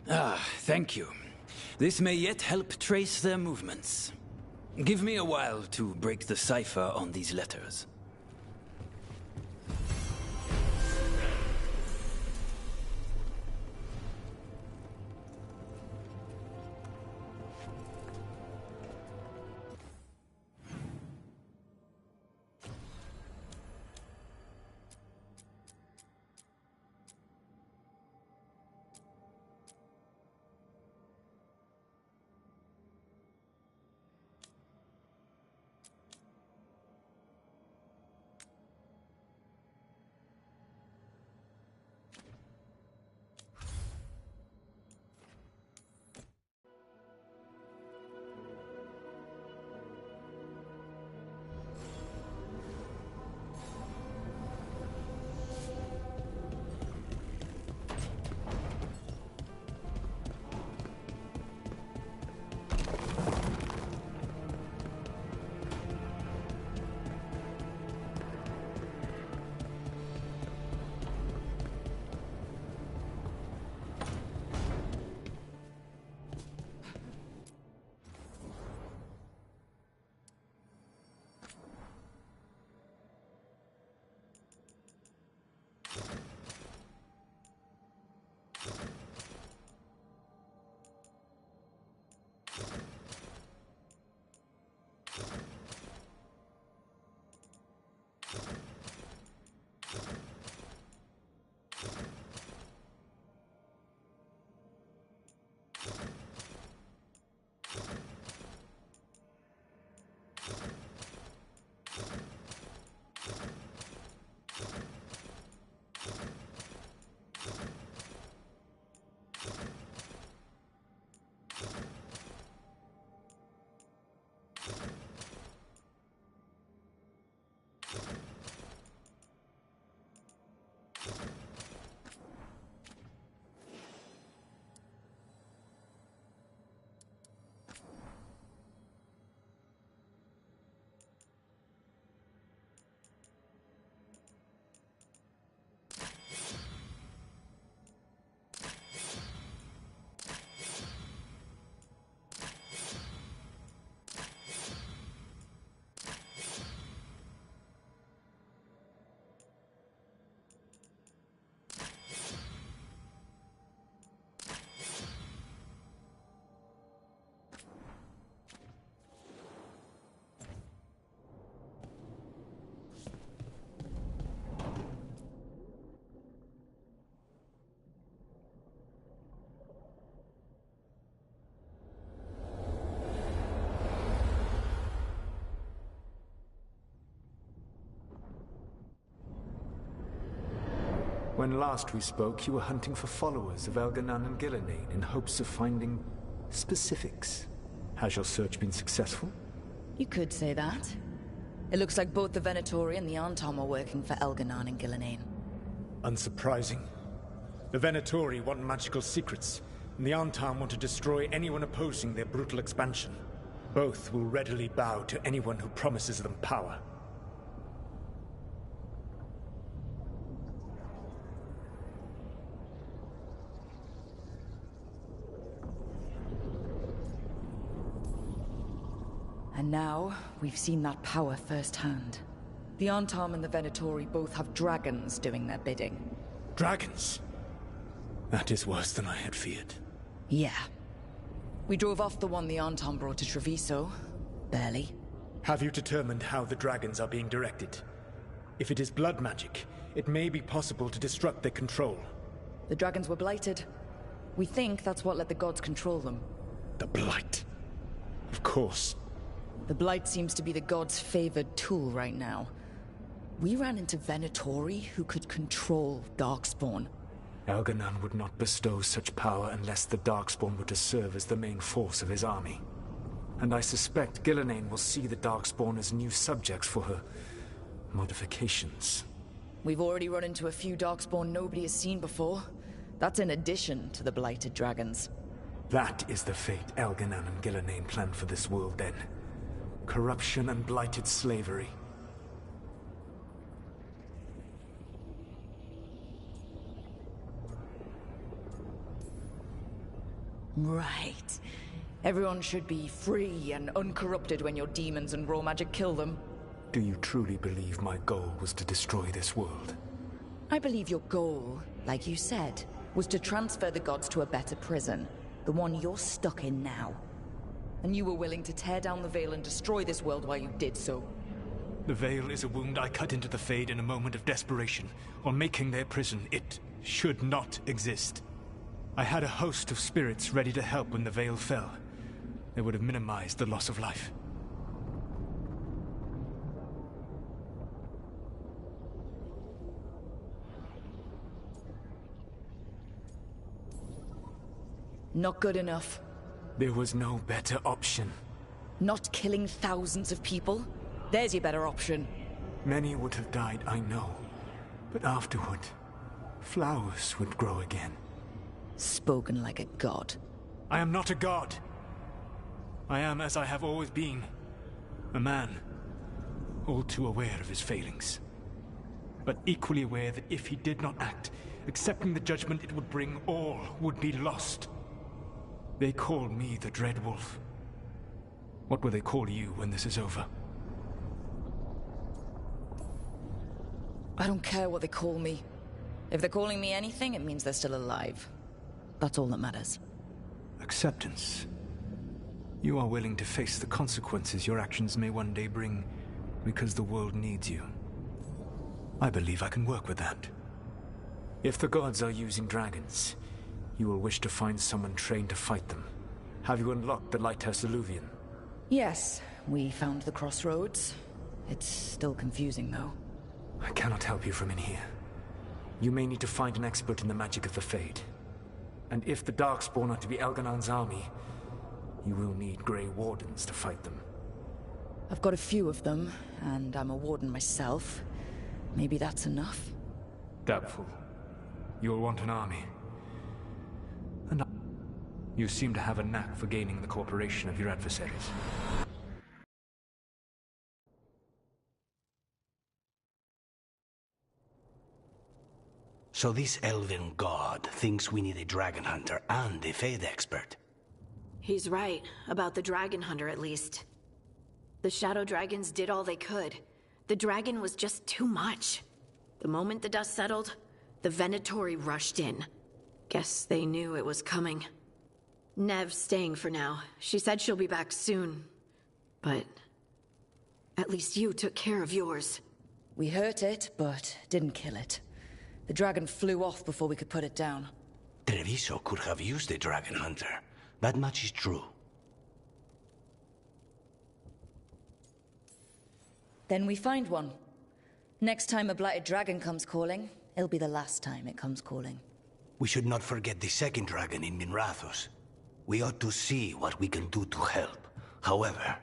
Ah, thank you. This may yet help trace their movements. Give me a while to break the cipher on these letters. When last we spoke, you were hunting for followers of Elganan and Gillenane in hopes of finding specifics. Has your search been successful? You could say that. It looks like both the Venatori and the Arntom are working for Elganan and Gillenane. Unsurprising. The Venatori want magical secrets, and the Arntom want to destroy anyone opposing their brutal expansion. Both will readily bow to anyone who promises them power. And now, we've seen that power firsthand. The Arntom and the Venatori both have dragons doing their bidding. Dragons? That is worse than I had feared. Yeah. We drove off the one the Arntom brought to Treviso. Barely. Have you determined how the dragons are being directed? If it is blood magic, it may be possible to disrupt their control. The dragons were blighted. We think that's what let the gods control them. The Blight. Of course. The Blight seems to be the gods' favored tool right now. We ran into Venatori who could control Darkspawn. Elganan would not bestow such power unless the Darkspawn were to serve as the main force of his army. And I suspect Gillenane will see the Darkspawn as new subjects for her modifications. We've already run into a few Darkspawn nobody has seen before. That's in addition to the blighted dragons. That is the fate Elganan and Gillenane planned for this world then. Corruption and blighted slavery. Right. Everyone should be free and uncorrupted when your demons and raw magic kill them. Do you truly believe my goal was to destroy this world? I believe your goal, like you said, was to transfer the gods to a better prison. The one you're stuck in now. And you were willing to tear down the Veil and destroy this world while you did so. The Veil is a wound I cut into the Fade in a moment of desperation, while making their prison. It should not exist. I had a host of spirits ready to help when the Veil fell. They would have minimized the loss of life. Not good enough. There was no better option. Not killing thousands of people? There's your better option. Many would have died, I know. But afterward, flowers would grow again. Spoken like a god. I am not a god. I am as I have always been. A man. All too aware of his failings. But equally aware that if he did not act, accepting the judgment it would bring, all would be lost. They call me the Dread Wolf. What will they call you when this is over? I don't care what they call me. If they're calling me anything, it means they're still alive. That's all that matters. Acceptance. You are willing to face the consequences your actions may one day bring because the world needs you. I believe I can work with that. If the gods are using dragons, you will wish to find someone trained to fight them. Have you unlocked the Lighthouse Illuvian? Yes, we found the crossroads. It's still confusing, though. I cannot help you from in here. You may need to find an expert in the magic of the Fade. And if the Darkspawn are to be Elganan's army, you will need Grey Wardens to fight them. I've got a few of them, and I'm a warden myself. Maybe that's enough? Doubtful. You'll want an army. And you seem to have a knack for gaining the cooperation of your adversaries. So this elven god thinks we need a dragon hunter and a Fade expert. He's right, about the dragon hunter at least. The shadow dragons did all they could. The dragon was just too much. The moment the dust settled, the Venatori rushed in. Guess they knew it was coming. Nev's staying for now. She said she'll be back soon. But at least you took care of yours. We hurt it, but didn't kill it. The dragon flew off before we could put it down. Treviso could have used a dragon hunter. That much is true. Then we find one. Next time a blighted dragon comes calling, It'll be the last time it comes calling. We should not forget the second dragon in Minrathos. We ought to see what we can do to help. However,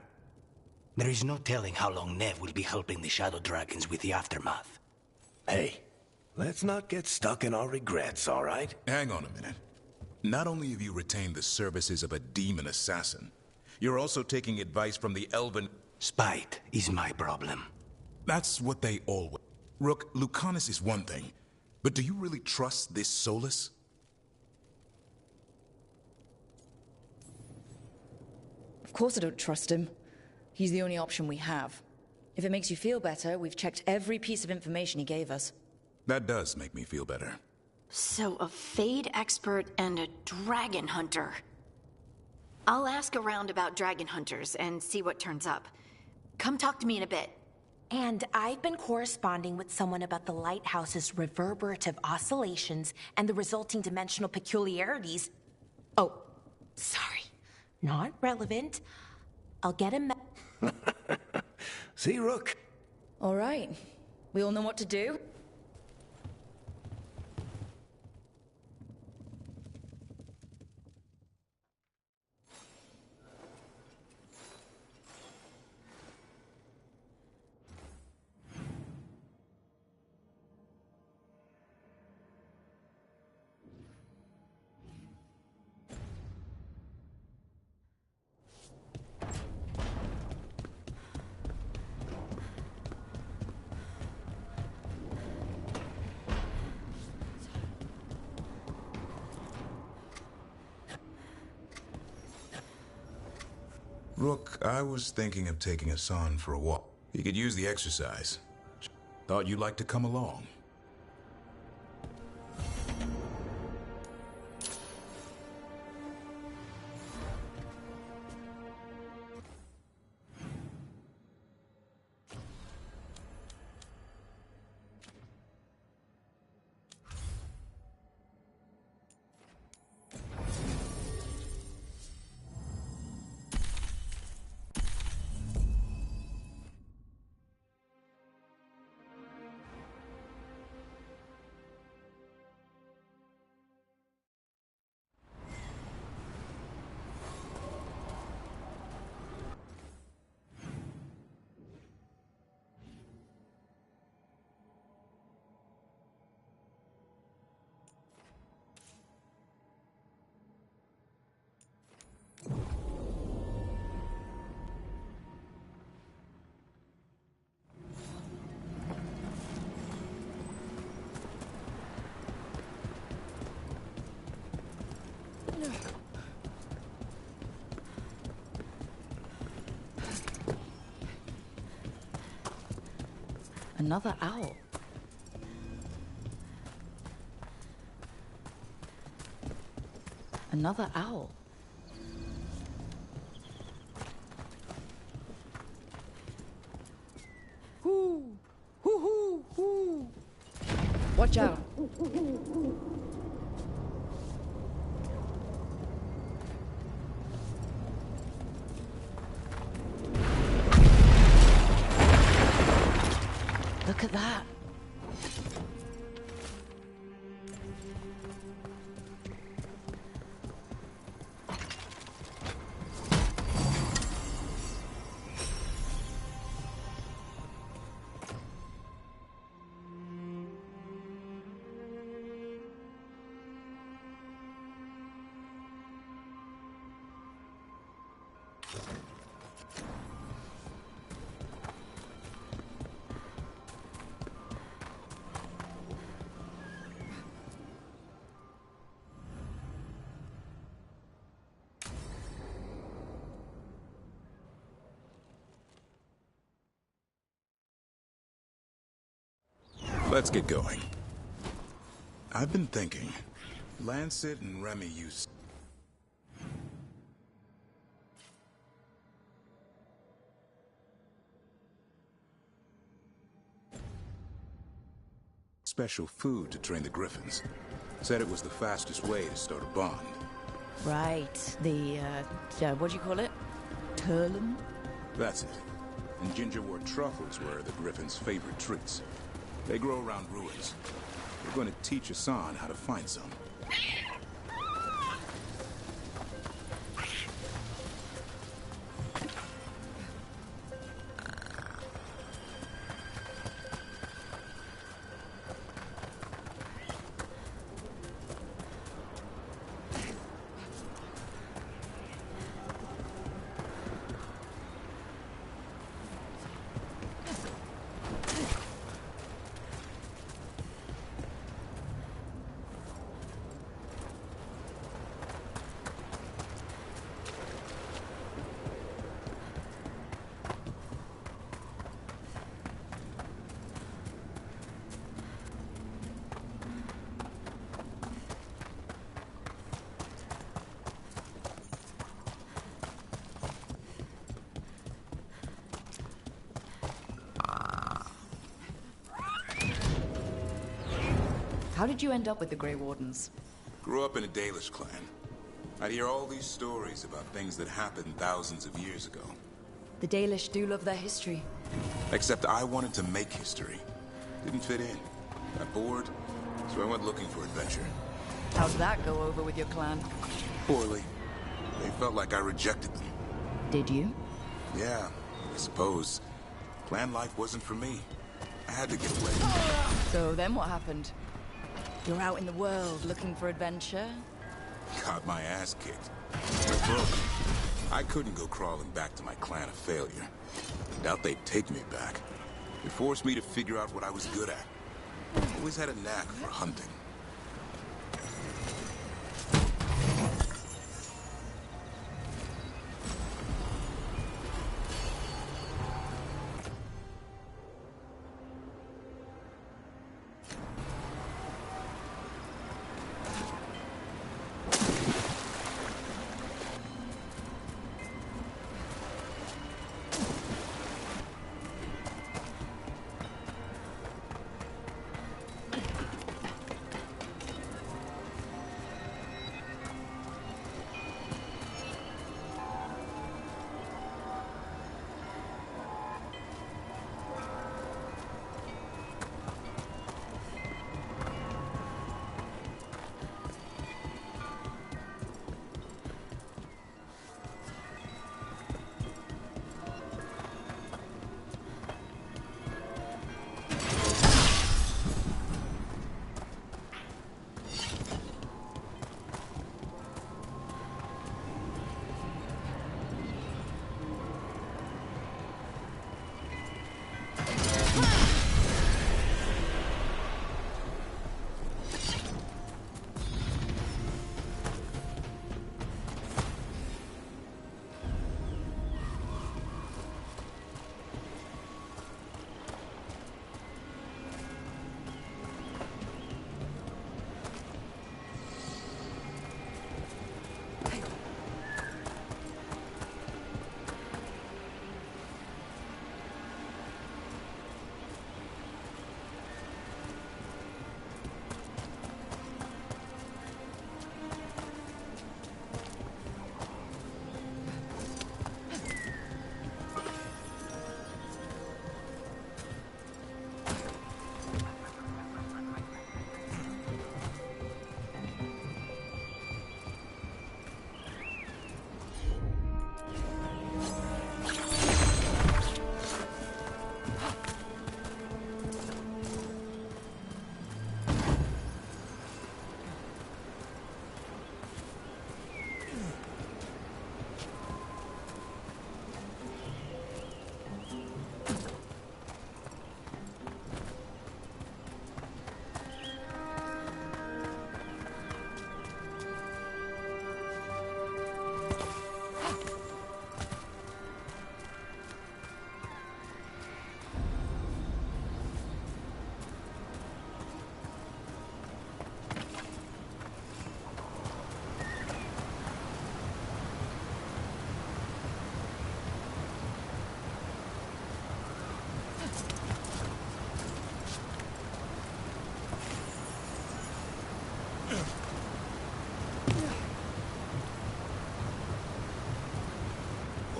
there is no telling how long Nev will be helping the Shadow Dragons with the aftermath. Hey, let's not get stuck in our regrets, all right? Hang on a minute. Not only have you retained the services of a demon assassin, you're also taking advice from the elven... Spite is my problem. That's what they always... Rook, Lucanus is one thing, but do you really trust this Solus? Of course I don't trust him. He's the only option we have. If it makes you feel better, we've checked every piece of information he gave us. That does make me feel better. So, a Fade expert and a dragon hunter. I'll ask around about dragon hunters and see what turns up. Come talk to me in a bit. And I've been corresponding with someone about the lighthouse's reverberative oscillations and the resulting dimensional peculiarities. Oh, sorry. Not relevant. I'll get him. See, Rook? All right. We all know what to do? Rook, I was thinking of taking us on for a walk. You could use the exercise. Thought you'd like to come along. Another owl. Another owl. Hoo! Hoo hoo hoo! Watch out. Look at that. Let's get going. I've been thinking. Lancet and Remy use... special food to train the griffins. Said it was the fastest way to start a bond. Right. The, what do you call it? Turlum? That's it. And gingerwort truffles were the griffins' favorite treats. They grow around ruins. We're going to teach Hassan how to find some. How did you end up with the Grey Wardens? Grew up in a Dalish clan. I'd hear all these stories about things that happened thousands of years ago. The Dalish do love their history. Except I wanted to make history. Didn't fit in. Got bored, so I went looking for adventure. How'd that go over with your clan? Poorly. They felt like I rejected them. Did you? Yeah, I suppose. Clan life wasn't for me. I had to get away. So then what happened? You're out in the world looking for adventure? Got my ass kicked. I broke. I couldn't go crawling back to my clan of failure. Doubt they'd take me back. It forced me to figure out what I was good at. Always had a knack for hunting.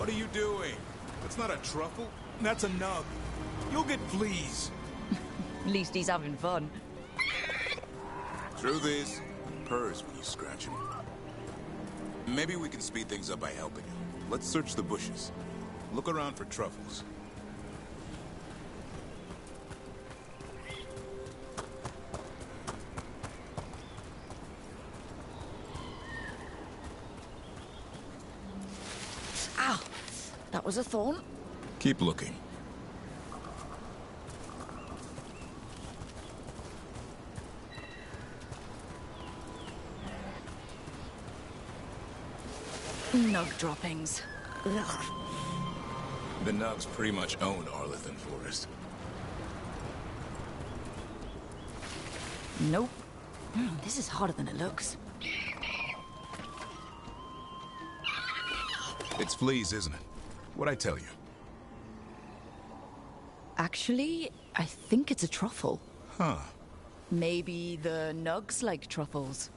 What are you doing? That's not a truffle. That's a nub. You'll get fleas. At least he's having fun. Truth is, it purrs when you scratch him. Maybe we can speed things up by helping him. Let's search the bushes. Look around for truffles. Ow! That was a thorn. Keep looking. Nug droppings. Ugh. The Nugs pretty much own Arlington Forest. Nope. This is harder than it looks. It's fleas, isn't it? What'd I tell you? Actually, I think it's a truffle. Huh. Maybe the Nugs like truffles.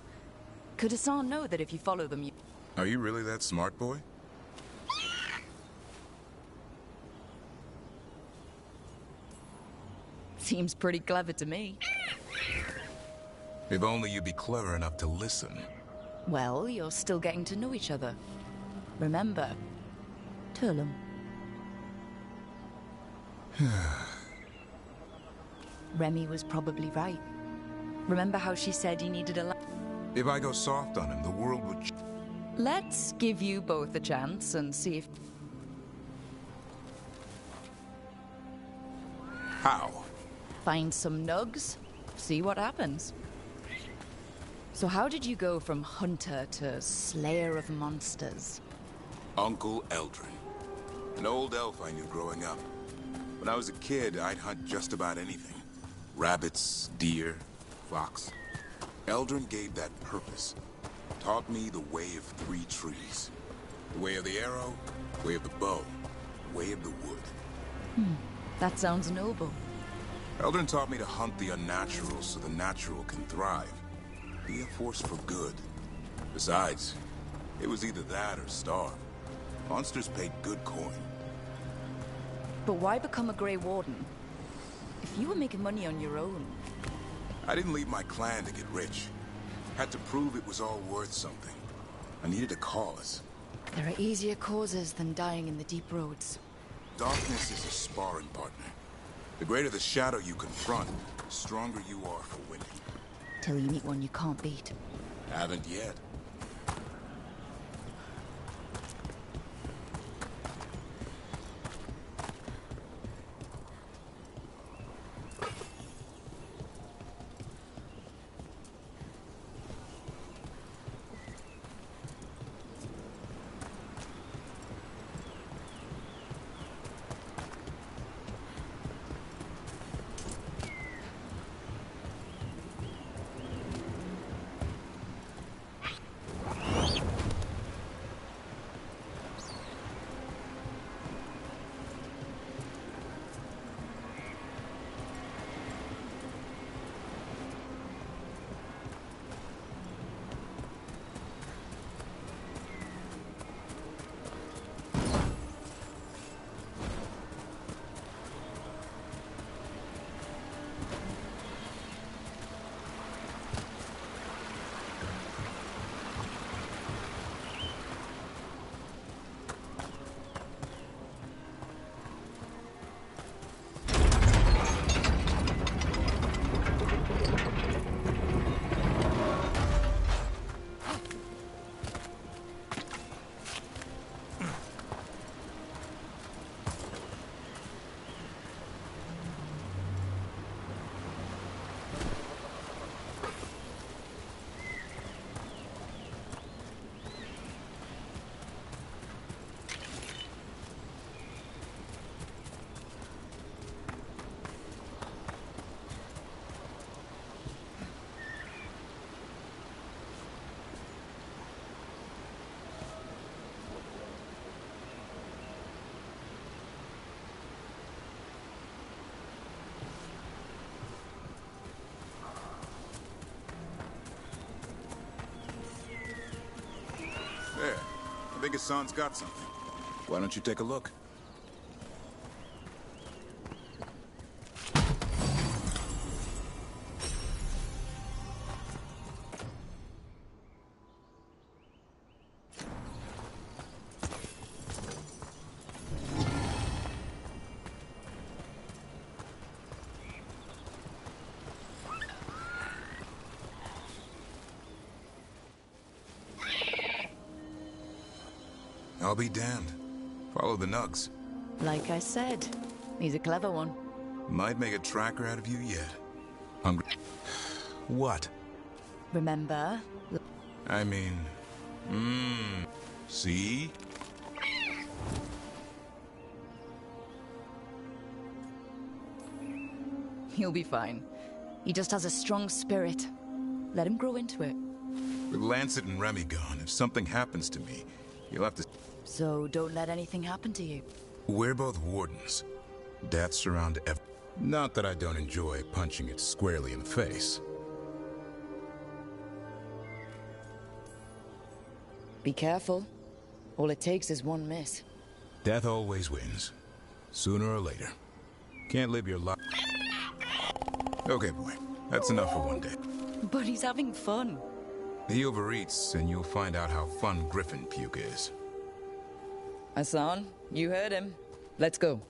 Could Hassan know that if you follow them, you... Are you really that smart, boy? Seems pretty clever to me. If only you'd be clever enough to listen. Well, you're still getting to know each other. Remember, Turlum. Remy was probably right. Remember how she said you needed a... If I go soft on him, the world would... Let's give you both a chance and see if... How? Find some nugs, see what happens. So how did you go from hunter to slayer of monsters? Uncle Eldrin. An old elf I knew growing up. When I was a kid, I'd hunt just about anything. Rabbits, deer, fox. Eldrin gave that purpose. Taught me the way of 3 trees. The way of the arrow, the way of the bow, the way of the wood. That sounds noble. Eldrin taught me to hunt the unnatural so the natural can thrive. Be a force for good. Besides, it was either that or starve. Monsters paid good coin. But why become a Grey Warden? If you were making money on your own... I didn't leave my clan to get rich. Had to prove it was all worth something. I needed a cause. There are easier causes than dying in the deep roads. Darkness is a sparring partner. The greater the shadow you confront, the stronger you are for winning. Till you meet one you can't beat. Haven't yet. There. I think Hassan's got something. Why don't you take a look? I'll be damned. Follow the nugs. Like I said, he's a clever one. Might make a tracker out of you yet. Hungry? What? Remember? I mean... See? He'll be fine. He just has a strong spirit. Let him grow into it. With Lancet and Remy gone, if something happens to me, you'll have to... So don't let anything happen to you. We're both wardens. Deaths surround Not that I don't enjoy punching it squarely in the face. Be careful. All it takes is one miss. Death always wins. Sooner or later. Can't live your life... Okay, boy. That's enough for one day. But he's having fun. He overeats, and you'll find out how fun Griffin puke is. Hassan, you heard him. Let's go.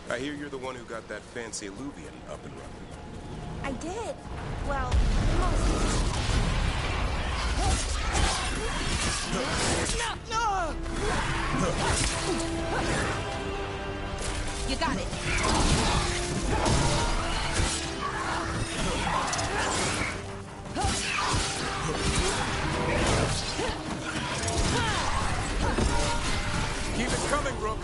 I hear you're the one who got that fancy alluvian up and running. I did. Well, most. You got it. Keep it coming, Rook.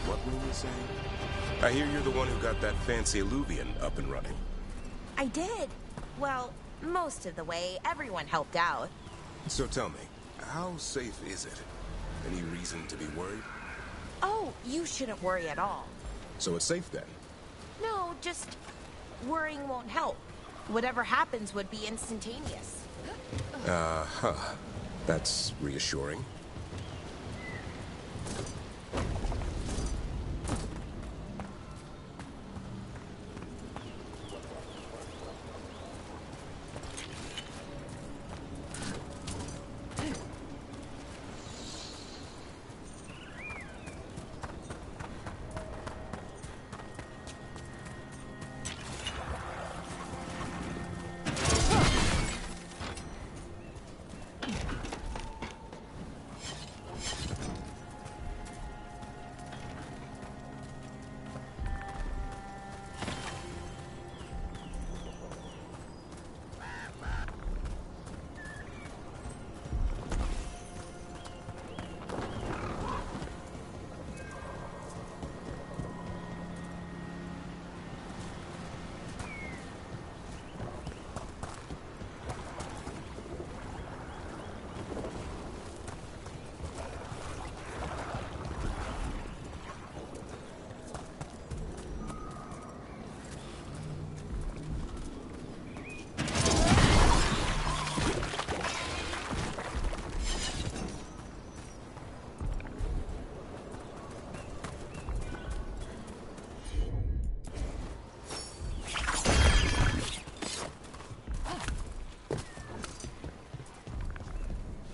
What were we saying? I hear you're the one who got that fancy alluvian up and running. I did. Well, most of the way. Everyone helped out. So tell me, how safe is it? Any reason to be worried? Oh, you shouldn't worry at all. So it's safe then? No, just worrying won't help. Whatever happens would be instantaneous. That's reassuring.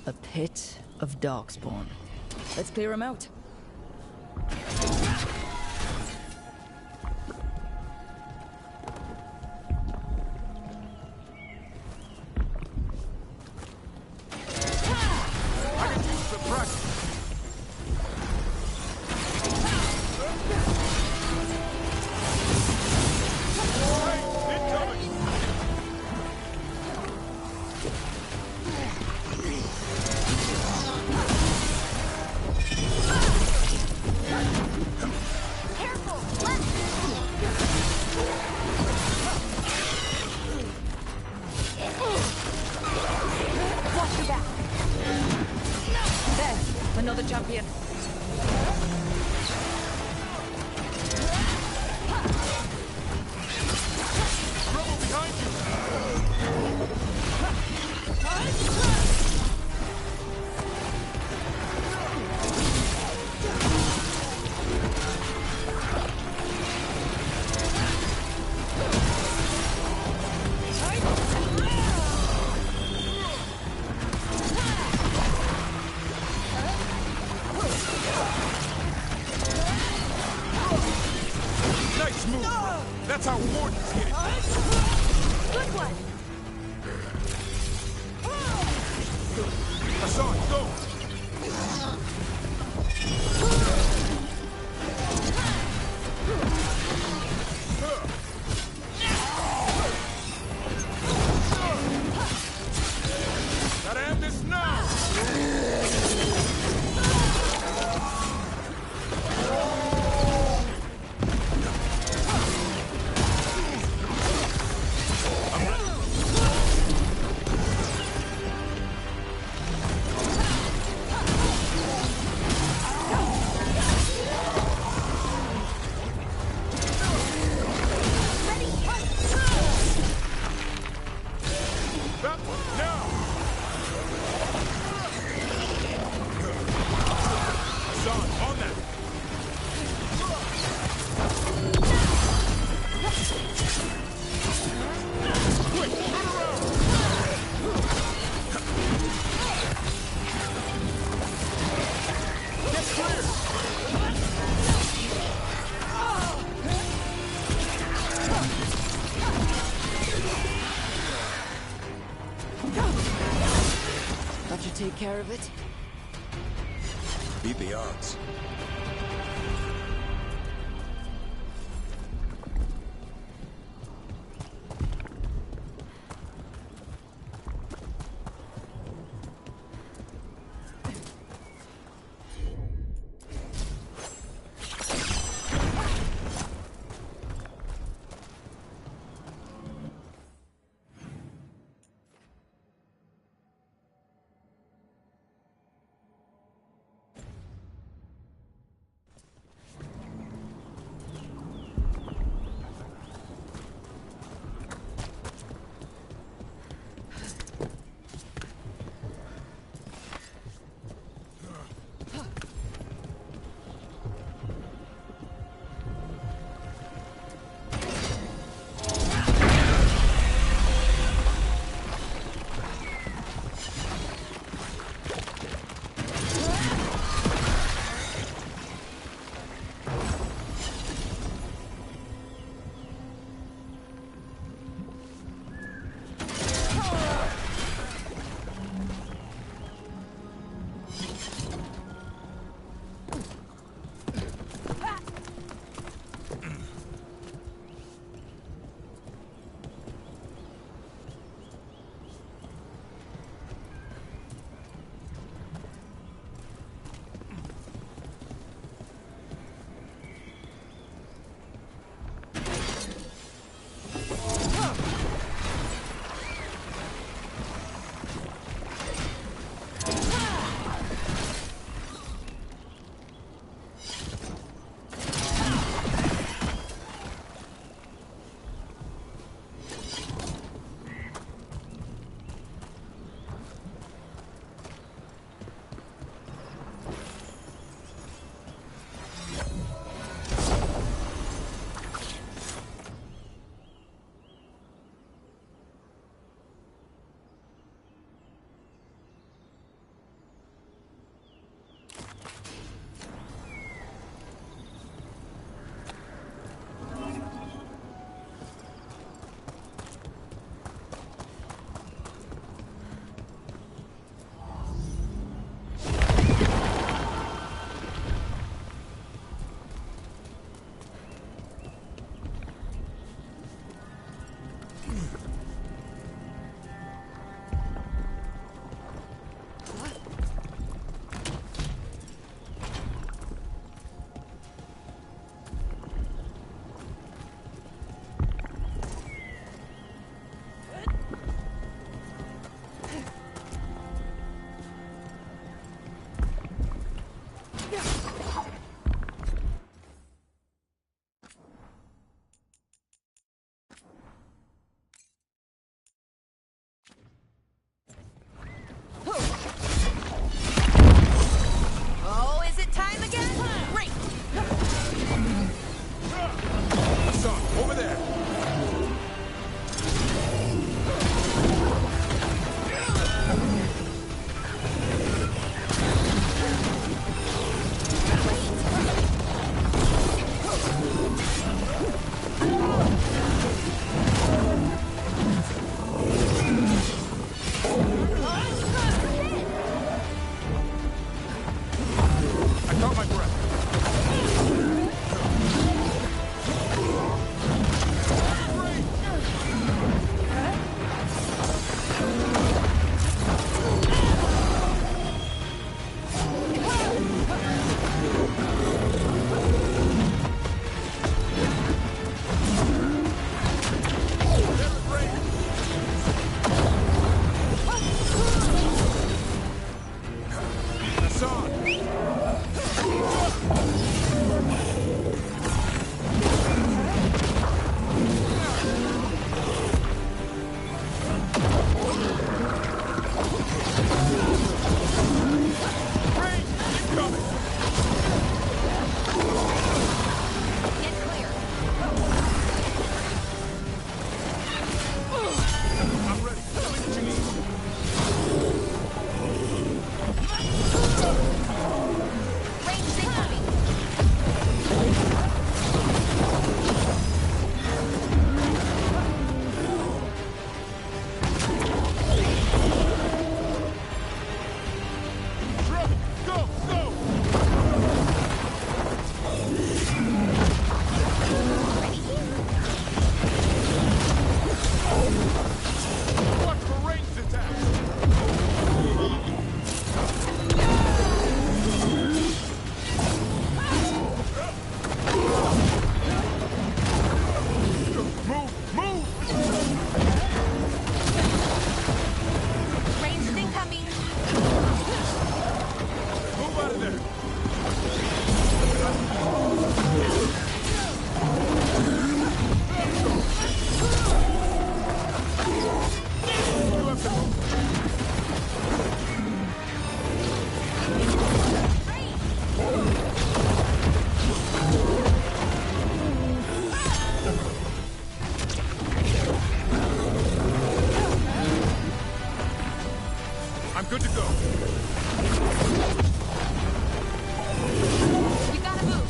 A pit of darkspawn. Let's clear him out. Another champion. Trouble behind you! Nice move! That's how wardens get it! Good one! Hassan, go! Gotta end this now! That should take care of it. Beat the odds. I'm good to go. We gotta move.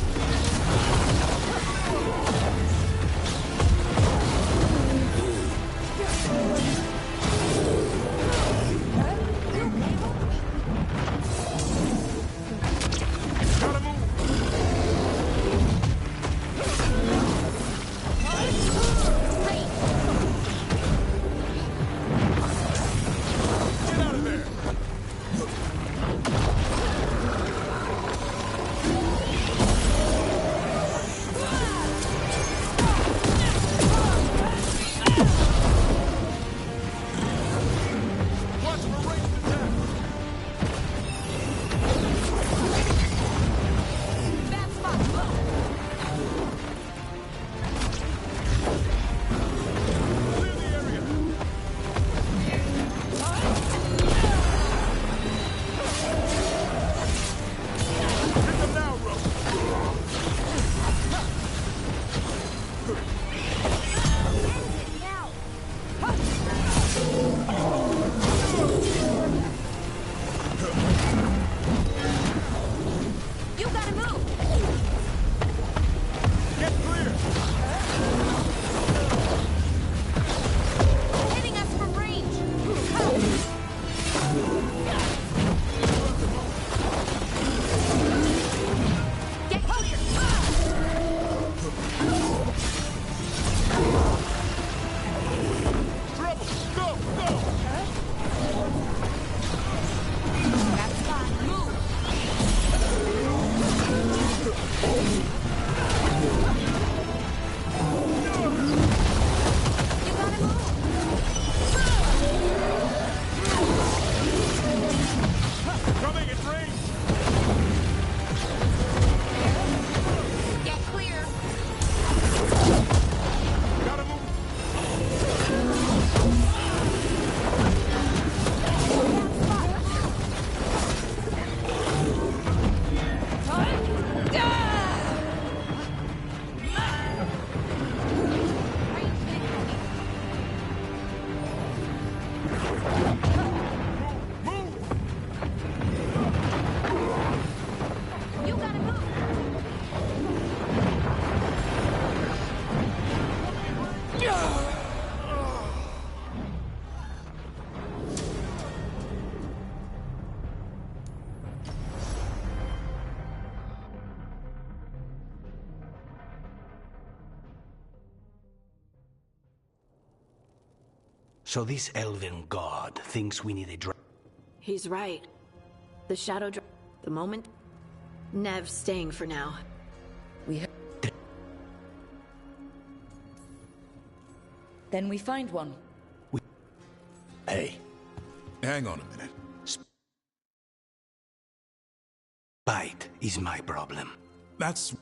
Gotta move. Get out of there. Watch for ranged attack. Bad spot. Clear the area. Hit them now, Rope. You gotta move. Get clear. Hitting us from range. Get clear. Trouble. Go, go. That's fine. Move. You gotta move. Coming in range. Get clear. Gotta move. You gotta move. So this elven god thinks we need a He's right. The the moment... Nev's staying for now. Then we find one. Hey, Hang on a minute. bite is my problem. That's...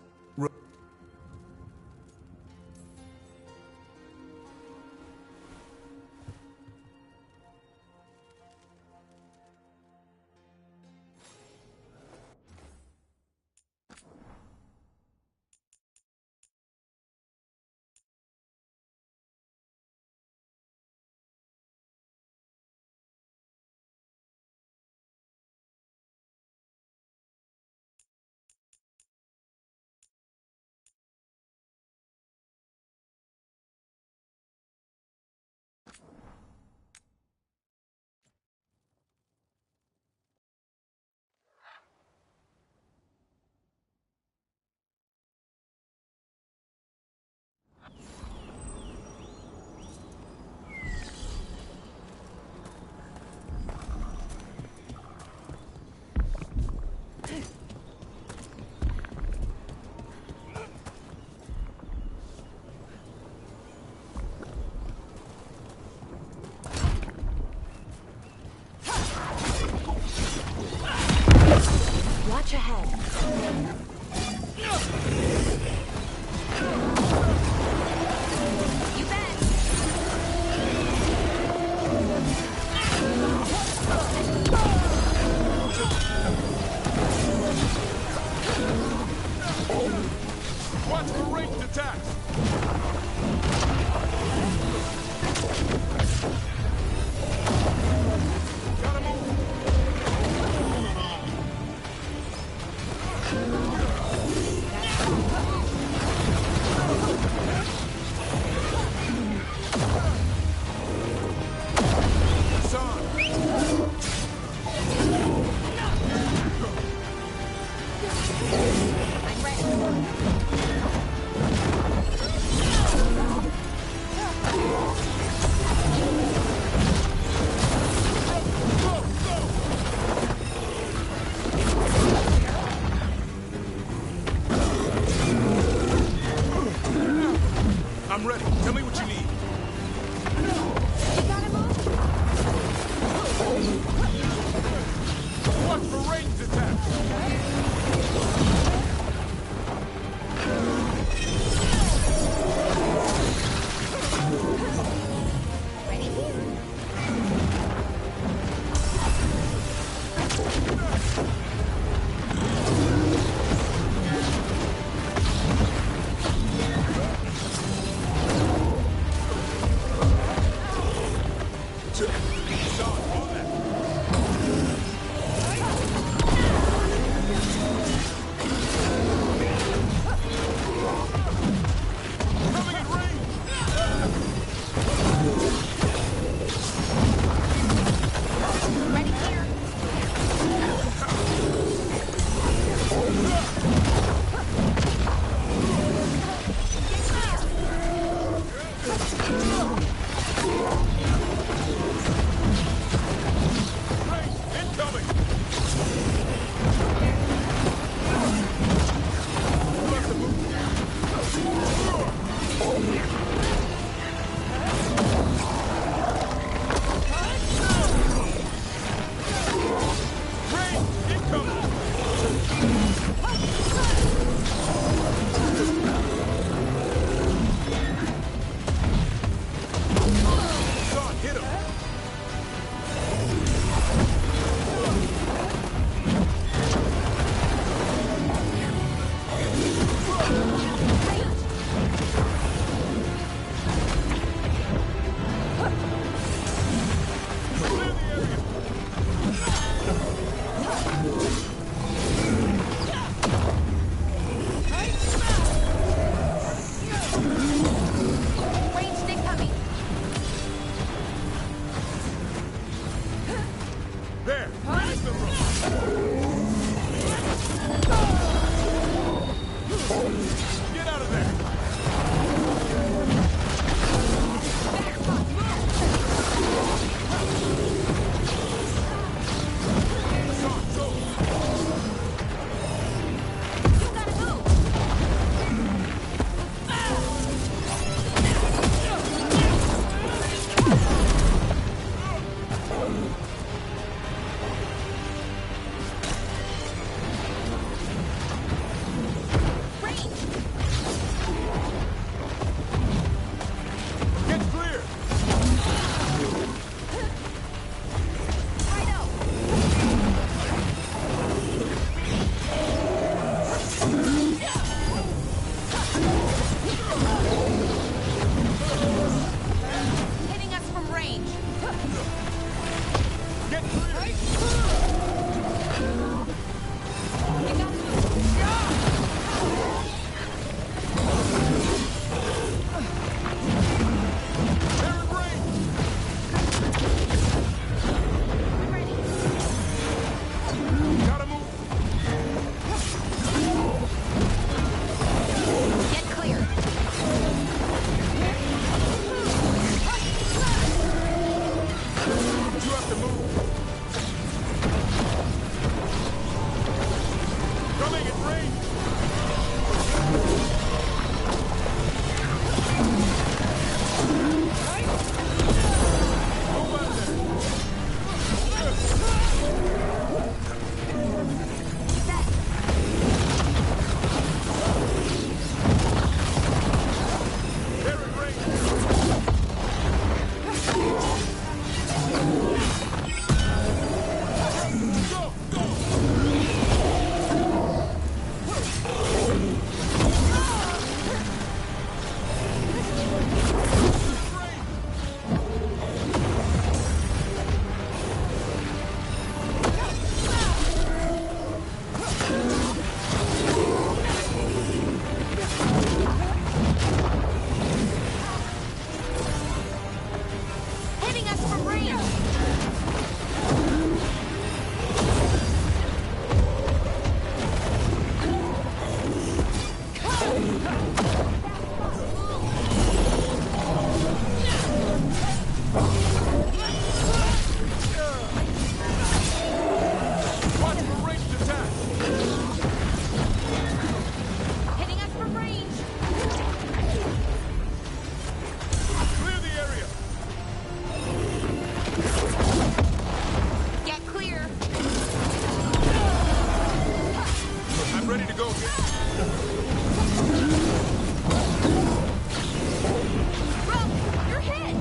You're hit!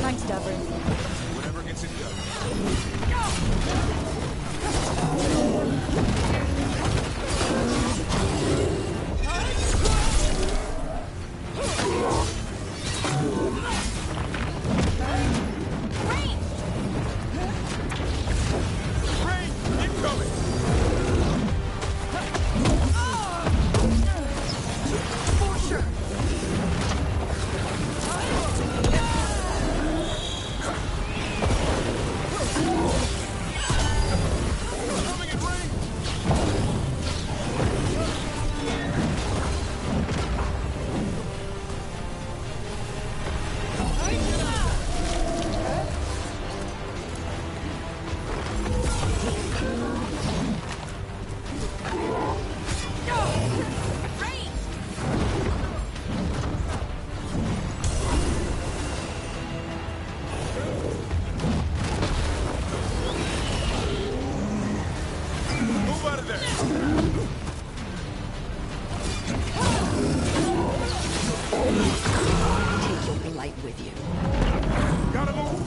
Thanks, Davrin. Whatever gets it done. Move out of there! Take your blight with you. Gotta move!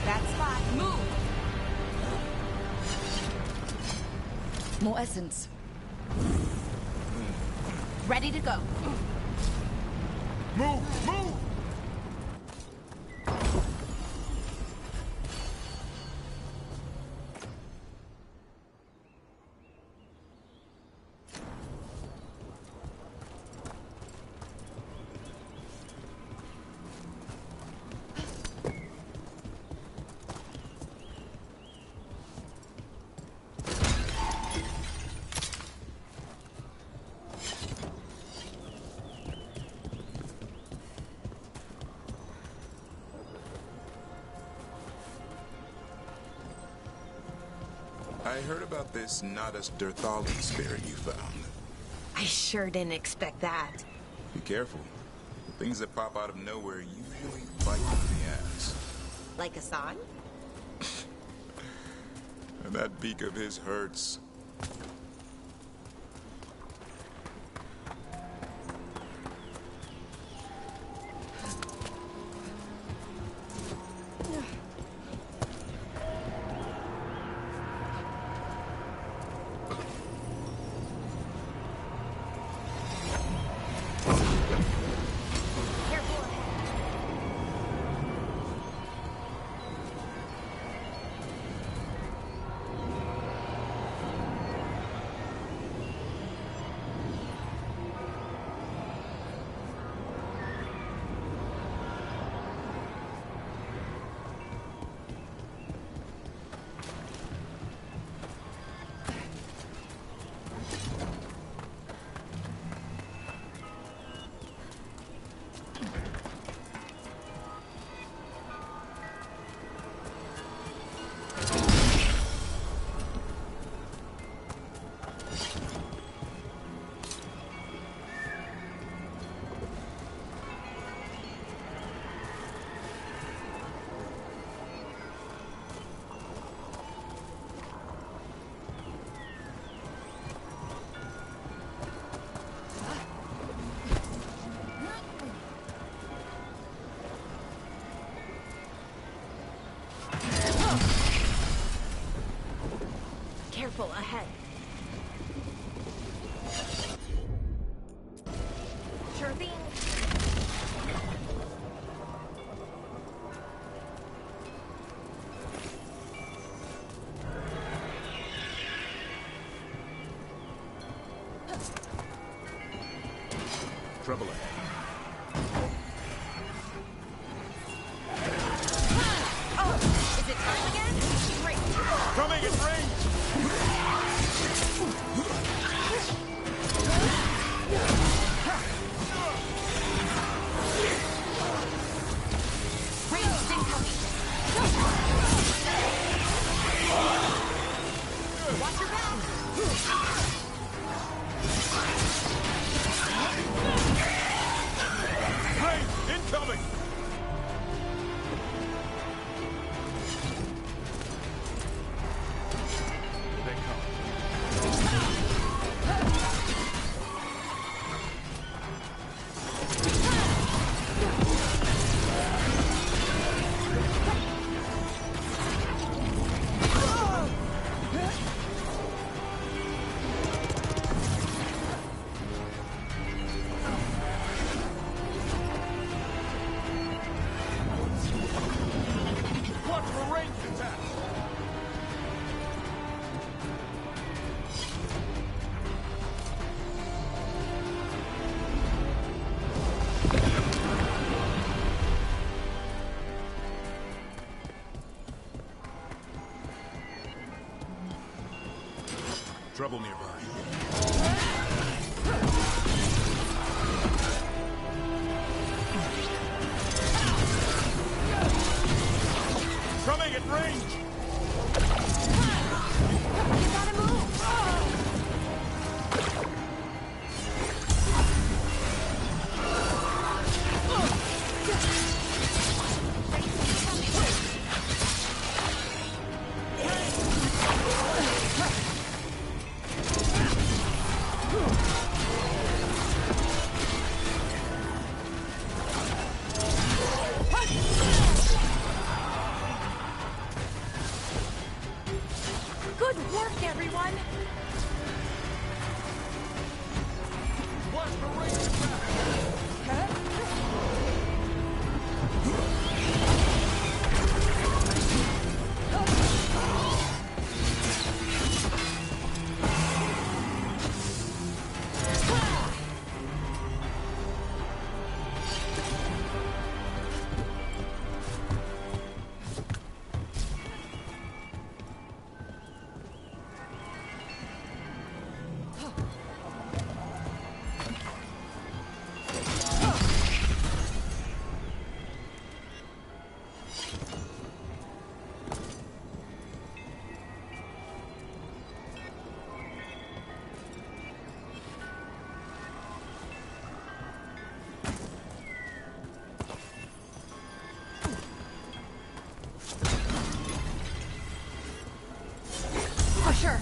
That spot. Move! More essence. Ready to go. Move! Move! I heard about this Nadas Derthali spirit you found. I sure didn't expect that. Be careful. The things that pop out of nowhere usually bite you in the ass. Like a song? And that beak of his hurts. Careful ahead. Sure thing. Trouble ahead. trouble nearby. Coming at range! You gotta move! Good work, everyone! Watch the race back! Sure.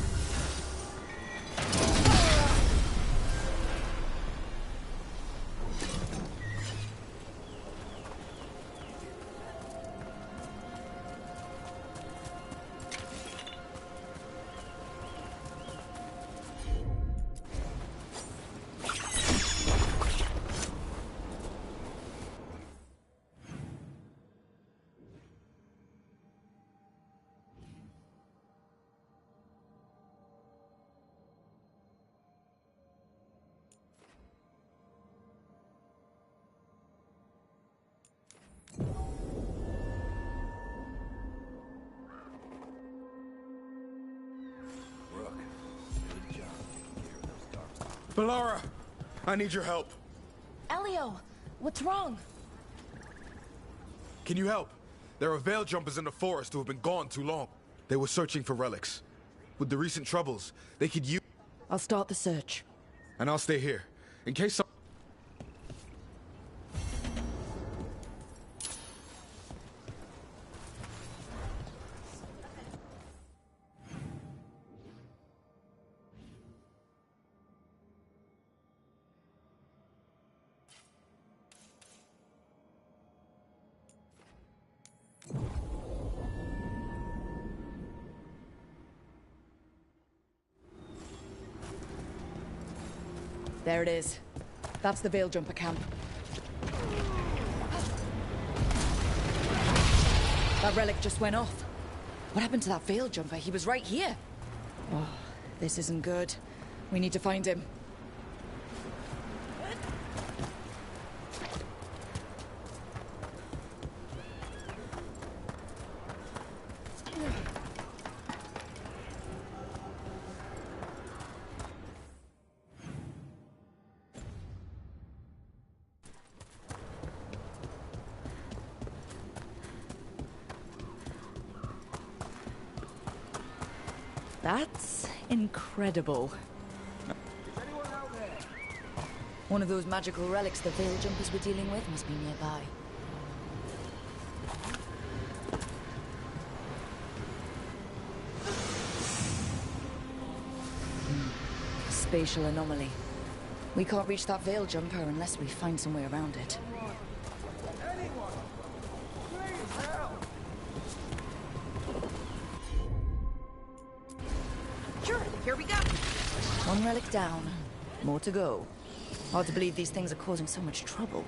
Bellara, I need your help. Elio, what's wrong? Can you help? There are veil jumpers in the forest who have been gone too long. They were searching for relics. With the recent troubles, they could use... I'll start the search. And I'll stay here, in case some... There it is. That's the Veil Jumper camp. That relic just went off. What happened to that Veil Jumper? He was right here. Oh, this isn't good. We need to find him. That's incredible. One of those magical relics the Veil Jumpers were dealing with must be nearby. Spatial anomaly. We can't reach that Veil Jumper unless we find some way around it. Sure, here we go. One relic down. More to go. Hard to believe these things are causing so much trouble.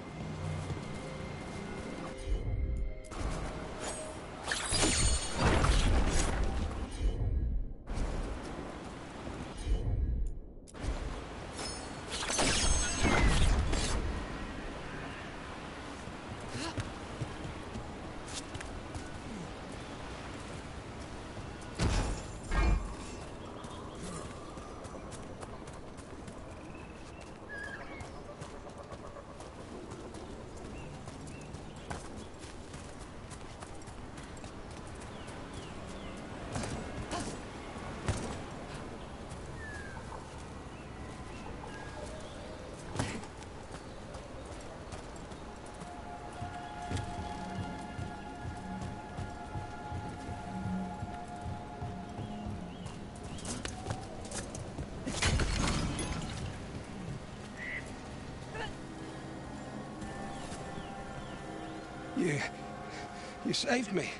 You saved me.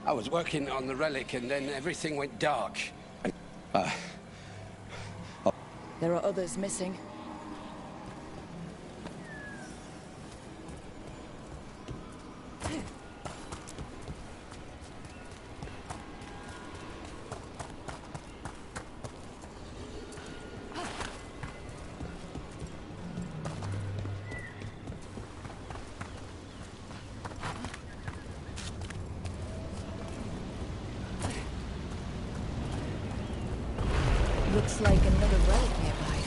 I was working on the relic and then everything went dark. There are others missing. Looks like another relic nearby.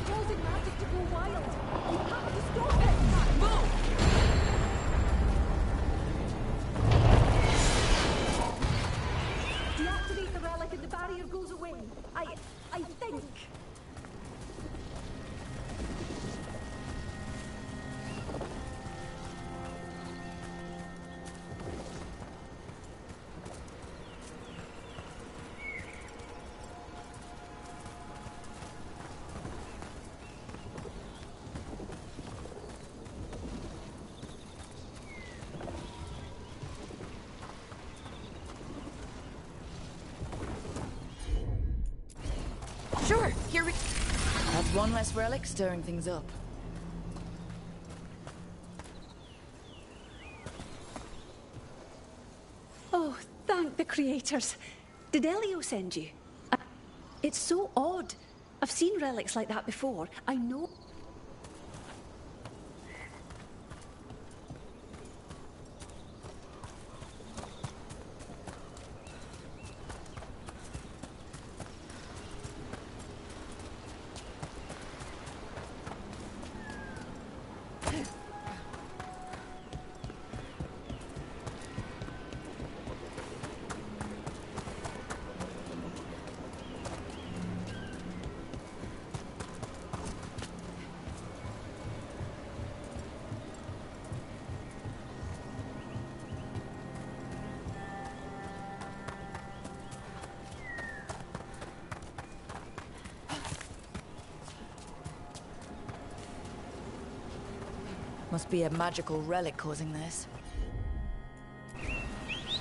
Causing magic to go wild. You have to stop it. Move! Deactivate the relic and the barrier goes away. I think. Sure, here we... That's one less relic stirring things up. Oh, thank the creators. Did Elio send you? It's so odd. I've seen relics like that before. I know... Must be a magical relic causing this.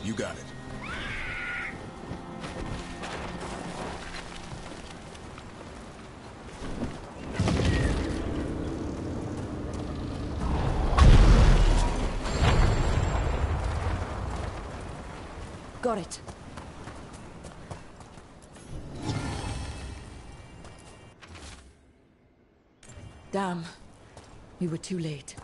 You got it. Got it. Damn. We were too late.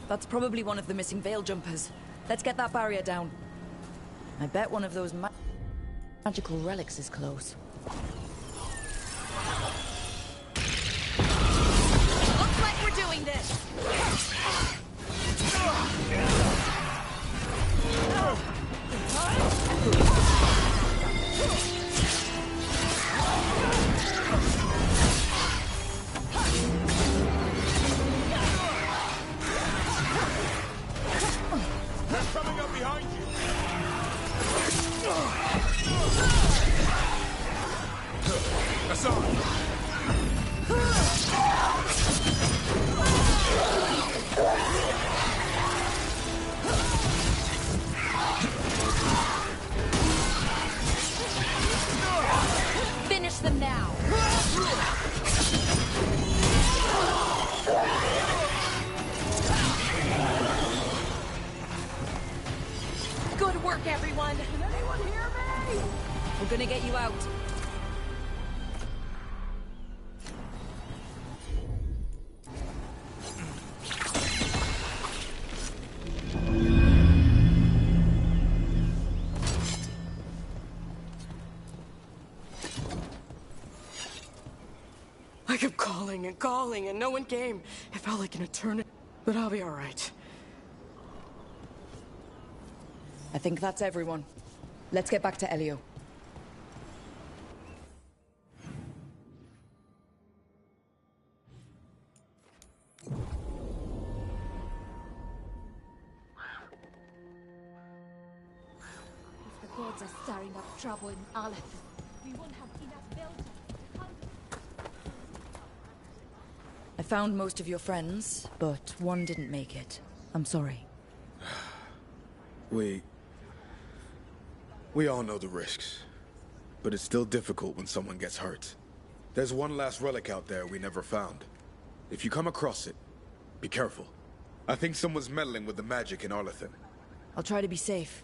That's probably one of the missing veil jumpers. Let's get that barrier down. I bet one of those magical relics is close. Looks like we're doing this. Coming up behind you! Aside! Finish them now. Good work, everyone. Can anyone hear me? We're gonna get you out. I kept calling and calling, and no one came. It felt like an eternity, but I'll be all right. I think that's everyone. Let's get back to Elio. If the gods are stirring up trouble in Aleph, we won't have enough builders to hunt. I found most of your friends, but one didn't make it. I'm sorry. We all know the risks, but it's still difficult when someone gets hurt. There's one last relic out there we never found. If you come across it, be careful. I think someone's meddling with the magic in Arlethan. I'll try to be safe.